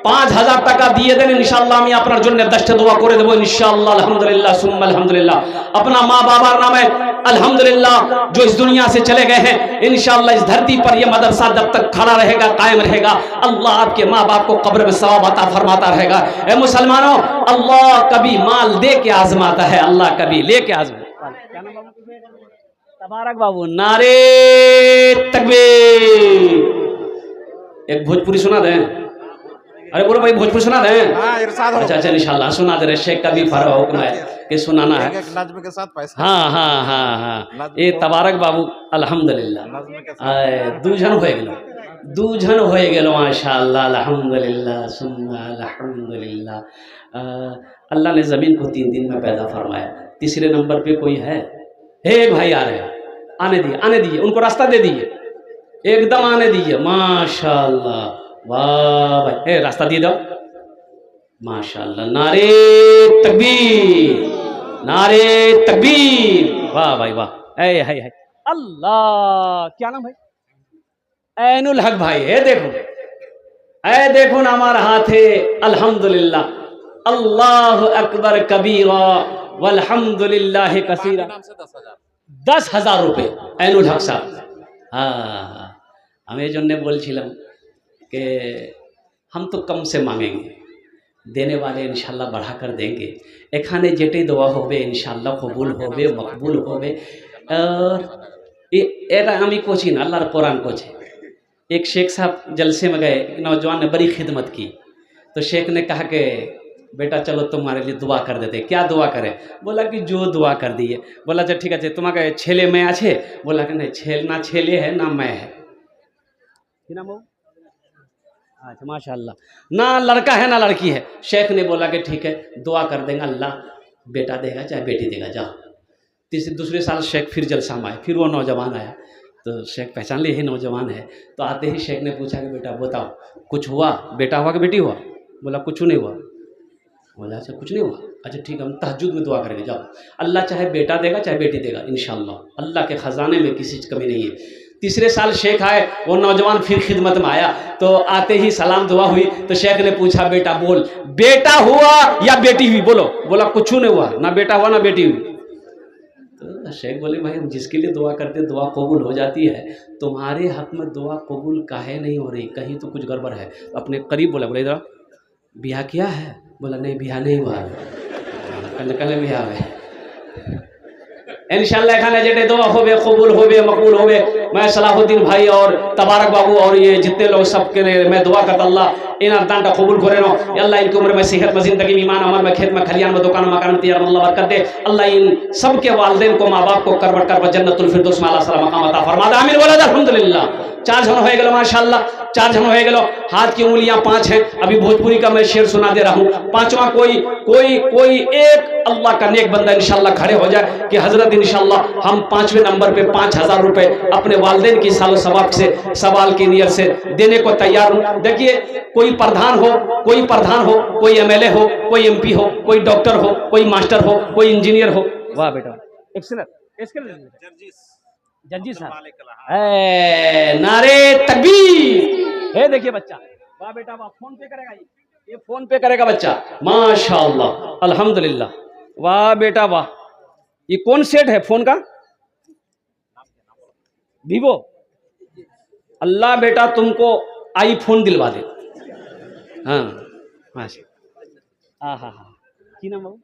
A: 5000 টাকা দিয়ে দেন ইনশাআল্লাহ, আমি আপনার জন্য 10টা দোয়া করে দেব इंशाअल्लाह। अल्हम्दुलिल्लाह सुम्मा अल्हम्दुलिल्लाह। अपना माँ बाबार नाम है अल्हम्दुलिल्लाह जो इस दुनिया से चले गए हैं, इंशाअल्लाह इस धरती पर यह मदरसा जब तक खड़ा रहेगा, कायम रहेगा, अल्लाह आपके माँ बाप को कब्र में सवाब अता फरमाता रहेगा। ए मुसलमानों, अल्लाह कभी माल दे के आजमाता है, अल्लाह कभी लेके आजमाता। तबारक बाबू, नारे तकबीर। एक भोजपुरी सुना दें? अरे बोलो भाई, भोजपुरी सुना दें? अच्छा इंशाल्लाह सुना दे रहे। शेख का भी फर्ज हुक्म है कि सुनाना है नज़्म के साथ पैसा। हाँ, ये तबारक बाबू अल्हम्दुलिल्लाह दूजन हो गेलो माशाअल्लाह, अल्हम्दुलिल्लाह सुम्मा अल्हम्दुलिल्लाह। अल्लाह ने ज़मीन को 3 दिन में पैदा फरमाया। तीसरे नंबर पे कोई है? एक भाई आ रहे हैं, आने दीजिए, उनको रास्ता दे दीजिए, एकदम आने दीजिए। माशाअल्लाह, वाह भाई, रास्ता दिए दो माशाअल्लाह। नारे तकबीर, नारे तकबीर, वाह भाई वाह। है अल्लाह, क्या नाम भाई? ऐनुल हक भाई। देखो ना हमारा हाथ है, अल्हम्दुलिल्लाह। अल्लाह अकबर कबीरा वल्हम्दुलिल्लाहि कसीरा। 10,000 रुपये ऐनुल हक साहब। हाँ, আমি এই জন্যে বলছিলাম कि हम तो कम से मांगेंगे, देने वाले इंशाल्लाह बढ़ा कर देंगे। एखाने जेटे दোया होबे इंशाल्लाह कबूल होबे, मकबूल होबे। और एरा आमी कोची ना अल्लाहर कुरान कोचे। एक शेख साहब जलसे में गए, एक नौजवान ने बड़ी खिदमत की, तो शेख ने कहा कि बेटा चलो तुम्हारे लिए दुआ कर देते। क्या दुआ करें? बोला कि जो दुआ कर दिए। बोला अच्छा ठीक है, तुम्हारे छेले में आछे? बोला कि नहीं, छेल ना छेले है ना मैं है। अच्छा माशाल्लाह, ना लड़का है ना लड़की है। शेख ने बोला कि ठीक है दुआ कर देंगे, अल्लाह बेटा देगा चाहे बेटी देगा, जाओ। दूसरे साल शेख फिर जलसा में आए, फिर वो नौजवान आया, तो शेख पहचान लिए ही नौजवान है। तो आते ही शेख ने पूछा कि बेटा बताओ कुछ हुआ, बेटा हुआ कि बेटी हुआ? बोला कुछ नहीं हुआ। बोला अच्छा कुछ नहीं हुआ, अच्छा ठीक है हम तहज्जुद में दुआ करेंगे, जाओ। अल्लाह चाहे बेटा देगा चाहे बेटी देगा इंशाअल्लाह, अल्लाह के ख़जाने में किसी चीज़ कमी नहीं है। तीसरे साल शेख आए, वो नौजवान फिर खिदमत में आया, तो आते ही सलाम दुआ हुई, तो शेख ने पूछा बेटा बोल बेटा हुआ या बेटी हुई? बोलो। बोला कुछ नहीं हुआ, ना बेटा हुआ ना बेटी हुई। तो शेख बोले भाई हम जिसके लिए दुआ करते दुआ कबूल हो जाती है, तुम्हारे हक में दुआ कबूल काहे नहीं हो रही? कहीं तो कुछ गड़बड़ है। अपने करीब बोला, बोले इधर ब्याह किया है? बोला नहीं ब्याह नहीं हुआ, कल ब्याह है। इंशाअल्लाह खाने जेटे दुआ होबे कबूल होबे मकबूल होबे। मैं सलाहुद्दीन भाई और तबारक बाबू और ये जितने लोग सबके मैं दुआ करता अल्लाह इन अरदान कबूल करे नो। अल्लाह इनकी उम्र में सेहत में जिंदगी में ईमान अमल में खेत में खलियान में दुकान मकान में तैयार अल्लाह बरकत दे। अल्लाह इन सब के वालिदैन को माँ बाप को करबट कर जन्नतुल फिरदौस में अल्लाह सलाम मकाम अता फरमा दे। आमीन बोला अल्हम्दुलिल्लाह। 4 जन हो गए माशाअल्लाह, 4 जन हो गए। हाथ की उंगलियां 5 हैं। अभी भोजपुरी का मैं शेर सुना दे रहा हूँ। 5वां कोई एक अल्लाह का नेक बंदा इंशाअल्लाह खड़े हो जाए कि हजरत इंशाअल्लाह हम 5वें नंबर पे 5,000 रुपए अपने वालिदैन की सालो सवाब से सवाल की नियत से देने को तैयार हूँ। देखिए कोई प्रधान हो, कोई एमएलए हो, कोई एमपी हो, कोई डॉक्टर हो, कोई मास्टर हो, कोई इंजीनियर हो। वाह बेटा जजी साहब, नारे तकबीर। है देखिए बच्चा, वाह बेटा वाह, फोन पे करेगा ये फोन पे करेगा बच्चा, माशाअल्लाह अल्हम्दुलिल्लाह। वाह बेटा वाह। ये कौन सेट है फोन का? वीवो। अल्लाह बेटा तुमको आईफोन दिलवा दे। हाँ माशा हाँ की नाम बाबू?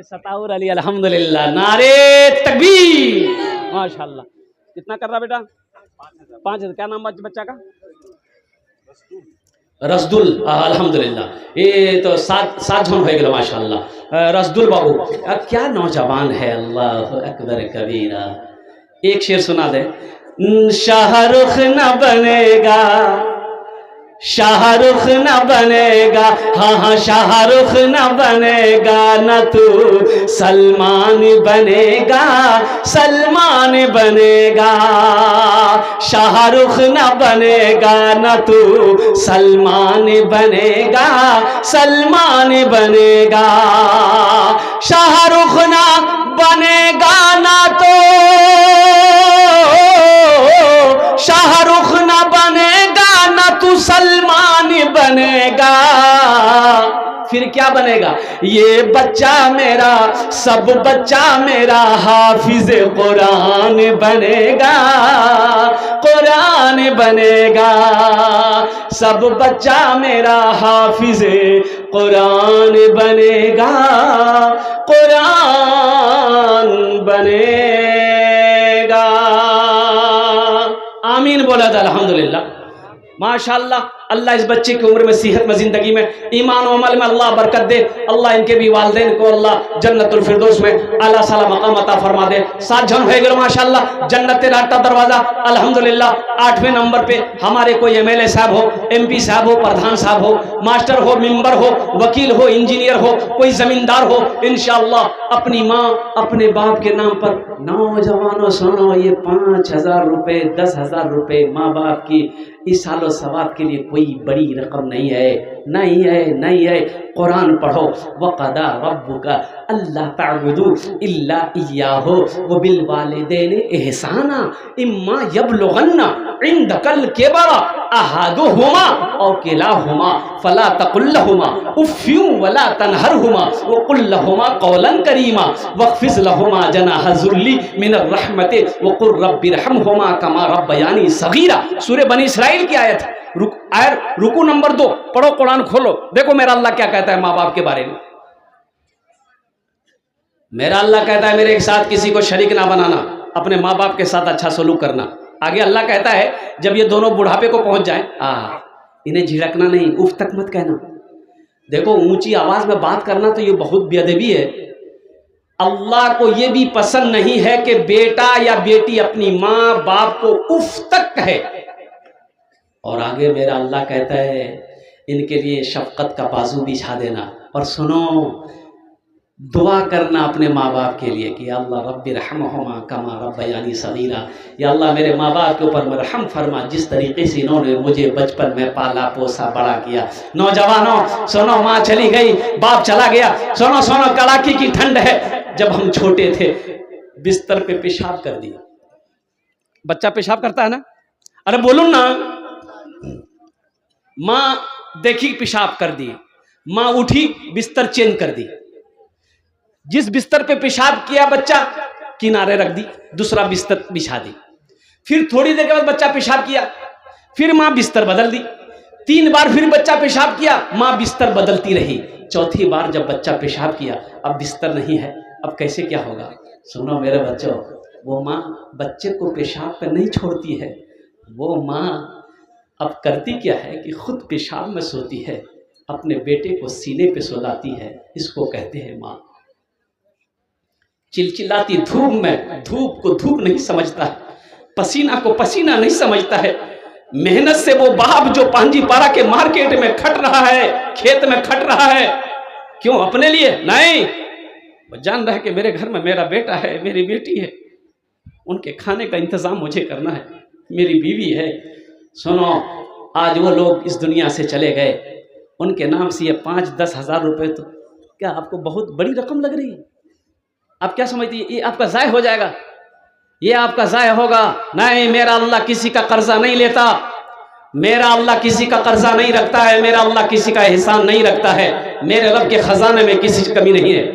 A: सताउर अली अल्हम्दुलिल्लाह। नारे तकबीर माशाअल्लाह। कितना कर रहा बेटा? 5,000। क्या नाम बच्चा का? रसदुल अल्हम्दुलिल्लाह। ये तो 7 जन हो गए माशाअल्लाह। रसदुल बाबू क्या नौजवान है, अल्लाह अकबर कबीरा। एक शेर सुना दे। शाहरुख न बनेगा, शाहरुख न बनेगा, हाँ शाहरुख न बनेगा, न तू सलमान बनेगा, सलमान बनेगा। शाहरुख न बनेगा, न तू सलमान बनेगा, सलमान बनेगा। शाहरुख न बनेगा ना तो शाहरुख न बनेगा, ना तू सलमान बनेगा। फिर क्या बनेगा? ये बच्चा मेरा, सब बच्चा मेरा हाफिज कुरान बनेगा, कुरान बनेगा। सब बच्चा मेरा हाफिज कुरान बनेगा, कुरान बनेगा। आमीन बोला था अल्हम्दुलिल्लाह माशाअल्लाह। अल्लाह इस बच्चे की उम्र में सेहत में जिंदगी में ईमान और अमल में अल्लाह बरकत दे। अल्लाह इनके भी वालिदैन को अल्लाह जन्नतुल फिरदौस में आला साला मकाम अता फरमा दे। 7 जन हो गए माशाअल्लाह। जन्नत रास्ता दरवाजा अल्हम्दुलिल्लाह। 8वें नंबर पे हमारे कोई एमएलए साहब हो, एमपी साहब हो, प्रधान साहब हो, मास्टर हो, मेंबर हो, वकील हो, इंजीनियर हो, कोई जमींदार हो, इंशाअल्लाह अपनी माँ अपने बाप के नाम पर नौजवानों सुनो ये 5,000 रुपए 10,000 रुपए माँ बाप की इस सालो सवाब के लिए कोई बड़ी रकम नहीं है। नहीं है, नहीं है। कुरान पढ़ो, वक़दा रब्बुका अल्ला ताबुदू इल्ला इय्याहु व बिल वालिदैनि इहसाना इम्मा यबलुगन्ना इंदकल किबरा अहादुहुमा औ किलाहुमा फला तकुल लहुमा उफ़्फ़िन वला तनहरहुमा व कुल लहुमा क़ौलन करीमा वख़्फ़िज़ लहुमा जनाह ज़ुल्ली मिनर रहमति व क़ुल रब्बिरहमहुमा कमा रब्बयानी सग़ीरा। सूरह बनी इसराइल की आयत है। रुकू नंबर 2 पढ़ो, कुरान खोलो, देखो मेरा अल्लाह क्या कहता है माँ बाप के बारे में। मेरा अल्लाह कहता है मेरे साथ किसी को शरीक ना बनाना, अपने माँ बाप के साथ अच्छा सलूक करना। आगे अल्लाह कहता है जब ये दोनों बुढ़ापे को पहुंच जाएं, इन्हें झिड़कना नहीं, उफ तक मत कहना। देखो ऊंची आवाज में बात करना तो ये बहुत बेअदबी है। अल्लाह को ये भी पसंद नहीं है कि बेटा या बेटी अपनी माँ बाप को उफ तक कहे। और आगे मेरा अल्लाह कहता है इनके लिए शफकत का बाजू बिछा देना। और सुनो, दुआ करना अपने माँ बाप के लिए कि अल्लाह रब्बिरहमहुमा कमा रब्बयानी सगीरा, या अल्लाह मेरे माँ बाप के ऊपर मरहम फरमा, जिस तरीके से इन्होंने मुझे बचपन में पाला पोसा बड़ा किया। नौजवानों सुनो, माँ चली गई, बाप चला गया। सुनो सुनो, कड़ाके की ठंड है। जब हम छोटे थे बिस्तर पे पेशाब कर दिया। बच्चा पेशाब करता है ना, अरे बोलूं ना, माँ देखी पेशाब कर दी, माँ उठी बिस्तर चेंज कर दी। जिस बिस्तर पे पेशाब किया बच्चा किनारे रख दी, दूसरा बिस्तर बिछा दी। फिर थोड़ी देर के बाद बच्चा पेशाब किया, फिर माँ बिस्तर बदल दी। 3 बार फिर बच्चा पेशाब किया, माँ बिस्तर बदलती रही। चौथी बार जब बच्चा पेशाब किया, अब बिस्तर नहीं है, अब कैसे क्या होगा। सुनो मेरे बच्चों, वो माँ बच्चे को पेशाब पे नहीं छोड़ती है, वो माँ अब करती क्या है कि खुद पेशाब में सोती है, अपने बेटे को सीने पे सुलाती है। इसको कहते हैं माँ। चिलचिलाती धूप में धूप को धूप नहीं समझता है, पसीना को पसीना नहीं समझता है। मेहनत से वो बाप जो पांजी पारा के मार्केट में खट रहा है, खेत में खट रहा है, क्यों? अपने लिए नहीं, वो जान रहा है कि मेरे घर में मेरा बेटा है, मेरी बेटी है, उनके खाने का इंतजाम मुझे करना है, मेरी बीवी है। सुनो, आज वो लोग इस दुनिया से चले गए, उनके नाम से ये 5-10 हज़ार रुपये तो क्या आपको बहुत बड़ी रकम लग रही है? आप क्या समझती है ये आपका ज़ाय हो जाएगा, ये आपका ज़ाय होगा? नहीं, मेरा अल्लाह किसी का कर्जा नहीं लेता, मेरा अल्लाह किसी का कर्जा नहीं रखता है, मेरा अल्लाह किसी का एहसान नहीं रखता है, मेरे रब के खजाने में किसी की कमी नहीं है।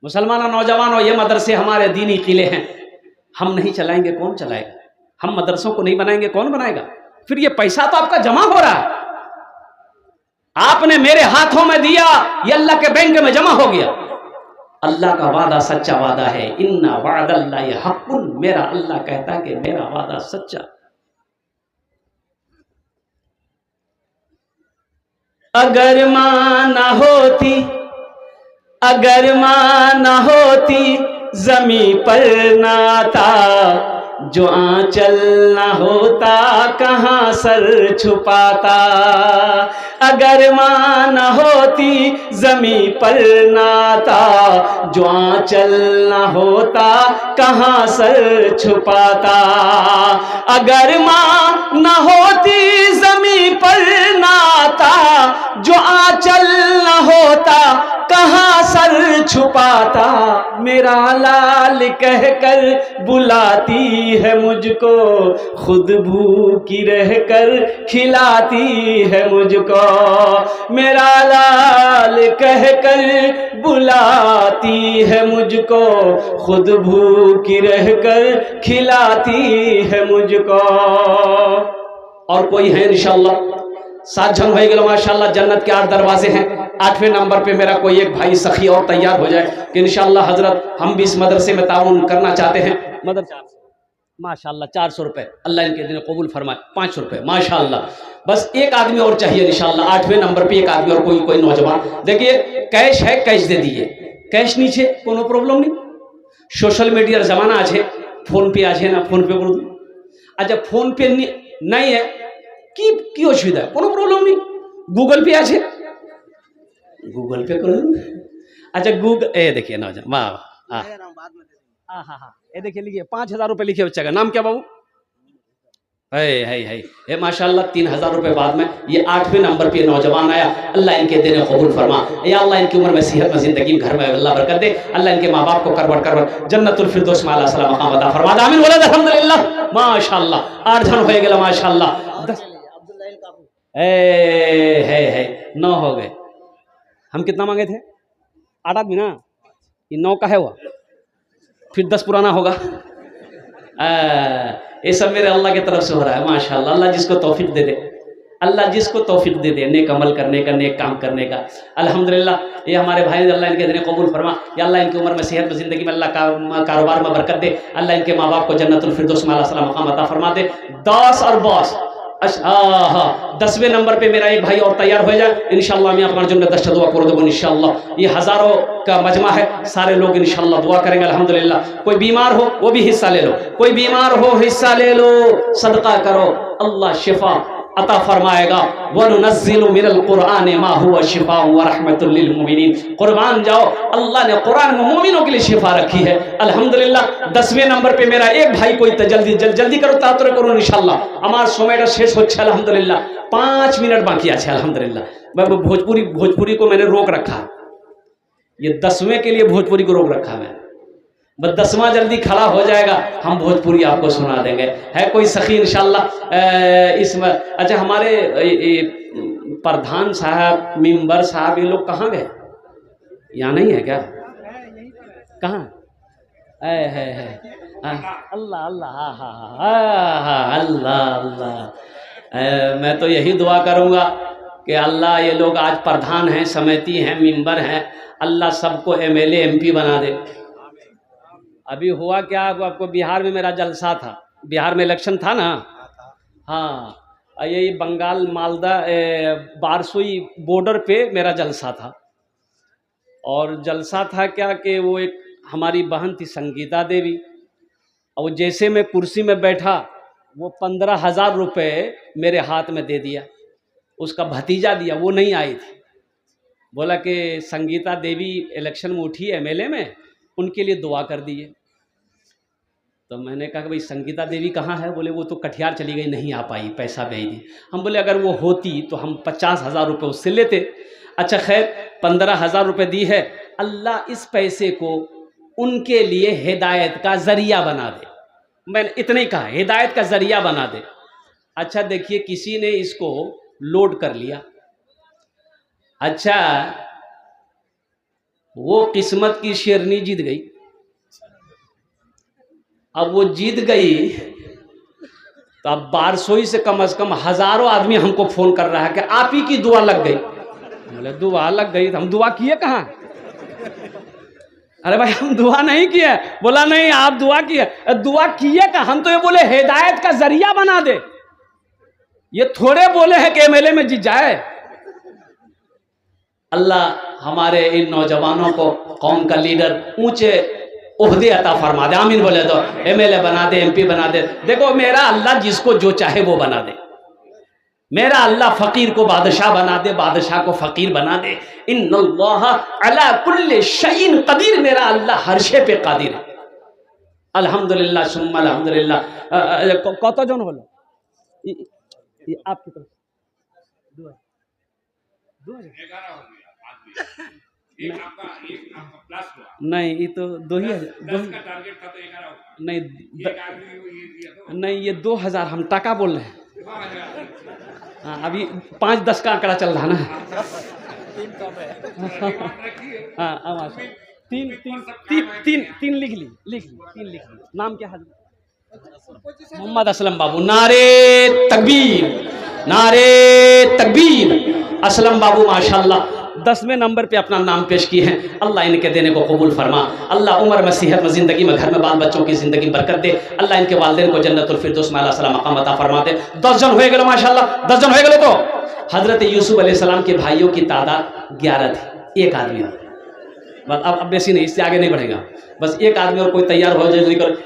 A: मुसलमानों, नौजवानों, ये मदरसे हमारे दीनी किले हैं, हम नहीं चलाएंगे कौन चलाएगा? हम मदरसों को नहीं बनाएंगे कौन बनाएगा? फिर ये पैसा तो आपका जमा हो रहा है, आपने मेरे हाथों में दिया, ये अल्लाह के बैंक में जमा हो गया। अल्लाह का वादा सच्चा वादा है, इन्ना वादल्लाहि हक़्क़ुन, मेरा अल्लाह कहता है कि मेरा वादा सच्चा। अगर मां ना होती, अगर मां ना होती जमी पर नाता, जो आंचल ना होता कहाँ सर छुपाता। अगर मां ना होती जमी पर नाता, जो आंचल ना होता कहाँ सर छुपाता। अगर मां ना होती जमी पर नाता, जो आंचल ना होता कहाँ सर छुपाता। मेरा लाल कहकर बुलाती है मुझको, खुद भूखी रहकर खिलाती है मुझको। मेरा लाल कहकर बुलाती है मुझको, खुद भूखी रहकर खिलाती है मुझको। और कोई है इंशाअल्लाह? 7 जन हो गए माशाअल्लाह, जन्नत के 8 दरवाजे हैं। 8वें नंबर पे मेरा कोई एक भाई सखी और तैयार हो जाए कि इंशाअल्लाह हजरत हम भी इस मदरसे में ताउन करना चाहते हैं। मदरसा माशाअल्लाह 400 रुपये, अल्लाह इनके दिन कबूल फरमाए। 500 रुपये माशाअल्लाह, बस एक आदमी और चाहिए इंशाअल्लाह। 8वें नंबर पे एक आदमी और कोई नौजवान। देखिए कैश है, कैश दे दीजिए, कैश नीचे कोनो प्रॉब्लम नहीं। सोशल मीडिया जमाना आज है, फोन पे आज है ना, फोन पे बोल। अच्छा फोन पे नहीं है की असुविधा, कोनो प्रॉब्लम नहीं, गूगल पे आज है, गूगल पे करो। अच्छा गूगल, ए देखिए नौजवान, वाह, हाँ, ये देखिए लिखिए 5000 रुपये लिखिए। बच्चा का नाम क्या बाबू? है माशाल्लाह 3000 रुपये बाद में ये 8वें नंबर पे नौजवान आया। अल्लाह इनके देने कबूल फरमा, या अल्लाह इनकी उम्र में सेहत में ज़िंदगी घर में अल्लाह बरकत दे। अल्लाह इनके माँ बाप को करवट जन्नतुल फिरदौस में अल्लाह सलाम मकाम अता फरमा। आमीन बोले अल्हम्दुलिल्लाह। माशाल्लाह 8 जन हो गए माशाल्लाह। 10 है 9 हो गए। हम कितना मांगे थे? 8 आदमी ना, ये 9 का है हुआ, फिर 10 पुराना होगा। ये सब मेरे अल्लाह की तरफ से हो रहा है माशाल्लाह। अल्लाह जिसको तौफीक दे दे, अल्लाह जिसको तौफीक दे दे नेक अमल करने का, नेक काम करने का। अल्हम्दुलिल्लाह ये हमारे भाई, अल्लाह इनके देने कबूल फरमा। या अल्लाह इनकी उम्र में सेहत में ज़िंदगी में अल्लाह का कारोबार में बरकत दे। अल्लाह इनके माँ बाप को जन्नतुल फिरदौस में अल्लाह सलाम मकाम अता फरमा दे। 10 और बॉस 10वें नंबर पे मेरा एक भाई और तैयार हो जाए इंशाअल्लाह। मैं अपना जन्नत दस्त दुआ कर दूँगा इंशाअल्लाह। ये हज़ारों का मजमा है, सारे लोग इंशाअल्लाह दुआ करेंगे अल्हम्दुलिल्लाह। कोई बीमार हो वो भी हिस्सा ले लो, कोई बीमार हो हिस्सा ले लो, सदका करो, अल्लाह शिफा अता फरमाएगा। वनुनज़्ज़िलु मिनल कुरान मा हुवा शिफ़ाउ व रहमतुल लिल मुमिनीन। कुर्बान जाओ, अल्लाह ने कुरान में मोमिनों के लिए शिफा रखी है अल्हम्दुलिल्लाह। 10वें नंबर पे मेरा एक भाई कोई जल्दी करो, तातुरे करो इंशाअल्लाह। আমার সময়টা শেষ হচ্ছে अल्हम्दुलिल्लाह, 5 मिनट बाकी আছে अल्हम्दुलिल्लाह। मैं भोजपुरी को मैंने रोक रखा, ये 10वें के लिए भोजपुरी को रोक रखा मैं। बस 10वां जल्दी खड़ा हो जाएगा, हम भोजपुरी आपको सुना देंगे। है कोई सखी इंशाअल्लाह इसमें? अच्छा, हमारे प्रधान साहब, मेंबर साहब, ये लोग कहाँ गए? यहाँ नहीं है क्या? कहाँ है? अल्लाह अल्लाह अल्लाह अल्लाह। मैं तो यही दुआ करूँगा कि अल्लाह ये लोग आज प्रधान हैं, समिति हैं, मेंबर हैं, अल्लाह सबको MLA MP बना दे। अभी हुआ क्या, आपको बिहार में मेरा जलसा था, बिहार में इलेक्शन था ना। हाँ, यही बंगाल मालदा बारसोई बॉर्डर पे मेरा जलसा था। और जलसा था क्या कि वो एक हमारी बहन थी संगीता देवी, और जैसे मैं कुर्सी में बैठा वो 15,000 रुपये मेरे हाथ में दे दिया। उसका भतीजा दिया, वो नहीं आई थी। बोला कि संगीता देवी इलेक्शन में उठी MLA में, उनके लिए दुआ कर दिए। तो मैंने कहा कि भाई संगीता देवी कहाँ है? बोले वो तो कटिहार चली गई, नहीं आ पाई, पैसा भेज दी। हम बोले अगर वो होती तो हम 50,000 रुपये उससे लेते। अच्छा खैर, 15,000 रुपये दी है, अल्लाह इस पैसे को उनके लिए हिदायत का ज़रिया बना दे। मैंने इतना ही कहा, हिदायत का ज़रिया बना दे। अच्छा देखिए, किसी ने इसको लोड कर लिया। अच्छा, वो किस्मत की शेरनी जीत गई। अब वो जीत गई तो अब बारसोई से कम हज़ारों आदमी हमको फ़ोन कर रहा है कि आप ही की दुआ लग गई। बोले दुआ लग गई तो हम दुआ किए कहाँ? अरे भाई हम दुआ नहीं किए। बोला नहीं, आप दुआ किए। दुआ किए कहाँ? हम तो ये बोले हिदायत का ज़रिया बना दे। ये थोड़े बोले हैं कि MLA में जीत जाए। अल्लाह हमारे इन नौजवानों को कौम का लीडर, ऊंचे ओहदे अता फरमा दे। आमीन बोले तो। MLA बना दे, MP बना दे। देखो मेरा अल्लाह जिसको जो चाहे वो बना दे। मेरा अल्लाह फ़कीर को बादशाह बना दे, बादशाह को फ़कीर बना दे। इन्नल्लाह अला कुल्लि शैइन क़दीर। मेरा अल्लाह हर शे पे कादिर है। अल्हम्दुलिल्लाह सुम्मा अल्हम्दुलिल्लाह। कतजन हलो आपकी तरफ? 2 नहीं, ये तो 2 ही है। 10 का टारगेट था तो 11 नहीं, नहीं ये 2000 हम टाका बोल रहे हैं। हाँ, अभी 5-10 का आंकड़ा चल रहा ना। हाँ, 3 लिख ली। 3 लिख ली। नाम क्या है? मोहम्मद असलम बाबू। नारे तकबीर, नारे तकबीर। असलम बाबू माशाल्लाह 10वें नंबर पे अपना नाम पेश किए हैं। अल्लाह इनके देने को कबूल फरमा। अल्लाह उम्र में, सेहत में, ज़िंदगी में, घर में, बाल बच्चों की ज़िंदगी में बरकत दे। अल्लाह इनके वालिदैन को जन्नतुल फिरदौस में अल्लाह सलाम मकाम अता फरमा दे। 10 जन हो गए माशाल्लाह। 10 जन हो गए। तो हज़रत यूसुफ अलैहिस्सलाम के भाइयों की तादाद 11 थी, एक आदमी और। बस अब बेसी नहीं, इससे आगे नहीं बढ़ेगा। बस एक आदमी और कोई तैयार हो,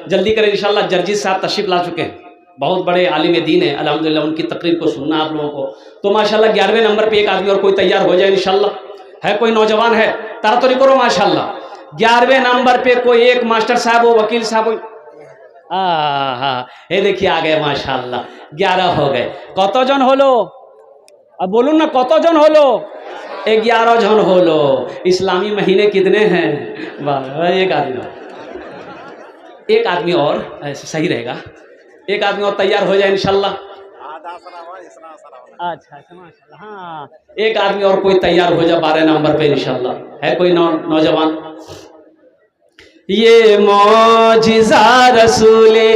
A: जल्दी करें इंशाल्लाह। जर्जी साहब तशरीफ ला चुके हैं, बहुत बड़े आलिम दीन है अल्हम्दुलिल्लाह। उनकी तकरीर को सुनना आप लोगों को। तो माशाल्लाह 11वें नंबर पे एक आदमी और कोई तैयार हो जाए इंशाल्लाह। है कोई नौजवान है? तारातोरी करो माशाल्लाह। 11वें नंबर पे कोई एक मास्टर साहब हो, वकील साहब हो, ये देखिए आ गए माशाल्लाह 11 हो गए। কতজন হলো अब बोलून ना কতজন হলো 11 जन হলো। इस्लामी महीने कितने हैं? एक आदमी और ऐसे सही रहेगा। एक आदमी और तैयार हो जाए इंशाल्लाह। अच्छा माशाल्लाह। हाँ एक आदमी और कोई तैयार हो जाए 12 नंबर पे इंशाल्लाह। है कोई नौजवान? ये मौजिज़ा रसूले,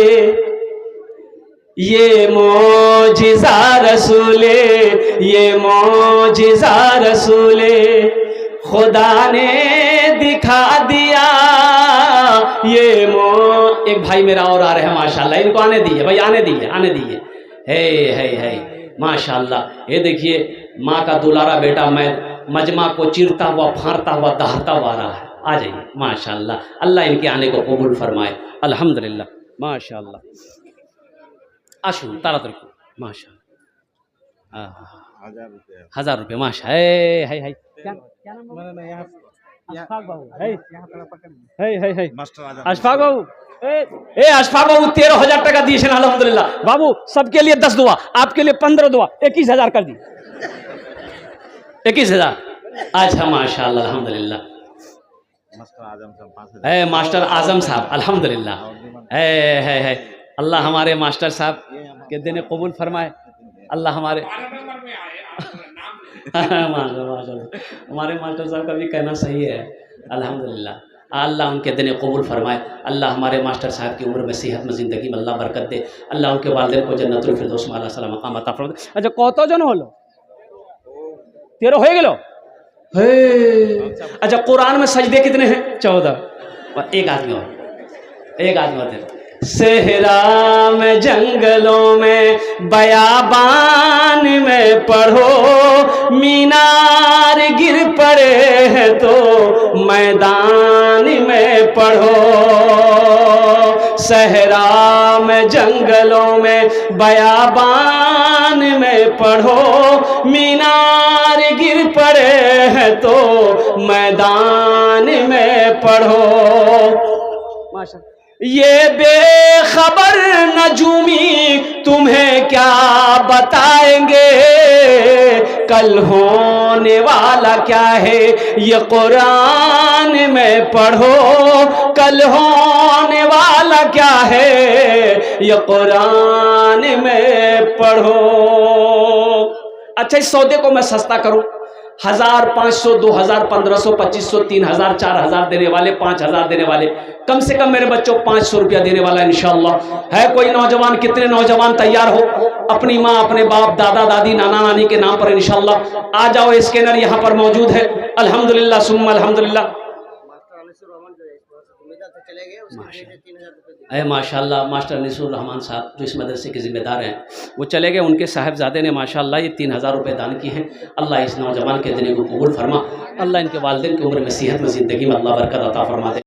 A: ये मौजिज़ा रसूले, ये मौजिज़ा रसूले खुदा ने दिखा दिया। ये एक भाई मेरा और आ रहे हैं माशाल्लाह, इनको आने दीजिए भाई, आने दीजिए आने दीजिए। है माशाल्लाह। ये देखिए माँ का दुलारा बेटा मैं मजमा को चीरता हुआ फाड़ता हुआ दहाड़ता हुआ रहा है। आ जाइए माशाल्लाह। अल्लाह इनके आने को कबूल फरमाए। अल्हम्दुलिल्लाह माशाल्लाह। आशु तारातरी माशाल्लाह। 1000 रुपये माशा है। क्या नाम? अशफाक बाबू है अशफाक बाबू। अशफाक बाबू 13,000 টাকা দিয়েছেন আলহামদুলিল্লাহ। बाबू सबके लिए 10 दुआ, आपके लिए 15 दुआ, 21,000 कर दी। 21,000। अच्छा माशाल्लाह अल्हम्दुलिल्लाह। मास्टर आजम साहब अल्हम्दुलिल्लाह। है अल्लाह हमारे मास्टर साहब के दिन कबूल फरमाए। अल्लाह हमारे हमारे मास्टर साहब का भी कहना सही है अल्हम्दुलिल्लाह। अल्लाह उनके दिन कबूल फरमाए। अल्लाह हमारे मास्टर साहब की उम्र में सेहत में ज़िंदगी में अल्लाह बरकत दे। अल्लाह उनके वालिदैन को जन्नतुल फिरदौस में आला सलाम मकाम अता फरमाए। अच्छा কতজন হলো? 13 হয়ে গেল। अच्छा कुरान में सजदे कितने हैं? 14। एक आदमी और सहरा में जंगलों में बयाबान में पढ़ो, मीनार गिर पड़े हैं तो मैदान में पढ़ो। सहरा में जंगलों में बयाबान में पढ़ो, मीनार गिर पड़े हैं तो मैदान में पढ़ो। माशाअल्लाह। ये बेखबर नजूमी तुम्हें क्या बताएंगे, कल होने वाला क्या है ये कुरान में पढ़ो। कल होने वाला क्या है ये कुरान में पढ़ो। अच्छा इस सौदे को मैं सस्ता करूं, 1000, 500, 2000, 1500, 2500, 3000, 4000 देने वाले, 5000 देने वाले, कम से कम मेरे बच्चों 500 रुपया देने वाला इंशाअल्लाह। है कोई नौजवान? कितने नौजवान तैयार हो अपनी माँ अपने बाप दादा दादी नाना नानी के नाम पर इंशाअल्लाह? आ जाओ, स्कैनर यहाँ पर मौजूद है अल्हम्दुलिल्लाह सुम्मा अल्हम्दुलिल्लाह। माशाल्लाह मास्टर निसूर रहमान साहब जो इस मदरसे के ज़िम्मेदार हैं वो चले गए। उनके साहिबजादे ने माशाल्लाह ये 3000 रुपये दान किए हैं। अल्लाह इस नौजवान के दिन को कबूल फरमा। अल्लाह इनके वालिदैन की उम्र में सेहत में ज़िंदगी में अल्लाह बरकत अता फरमा दे।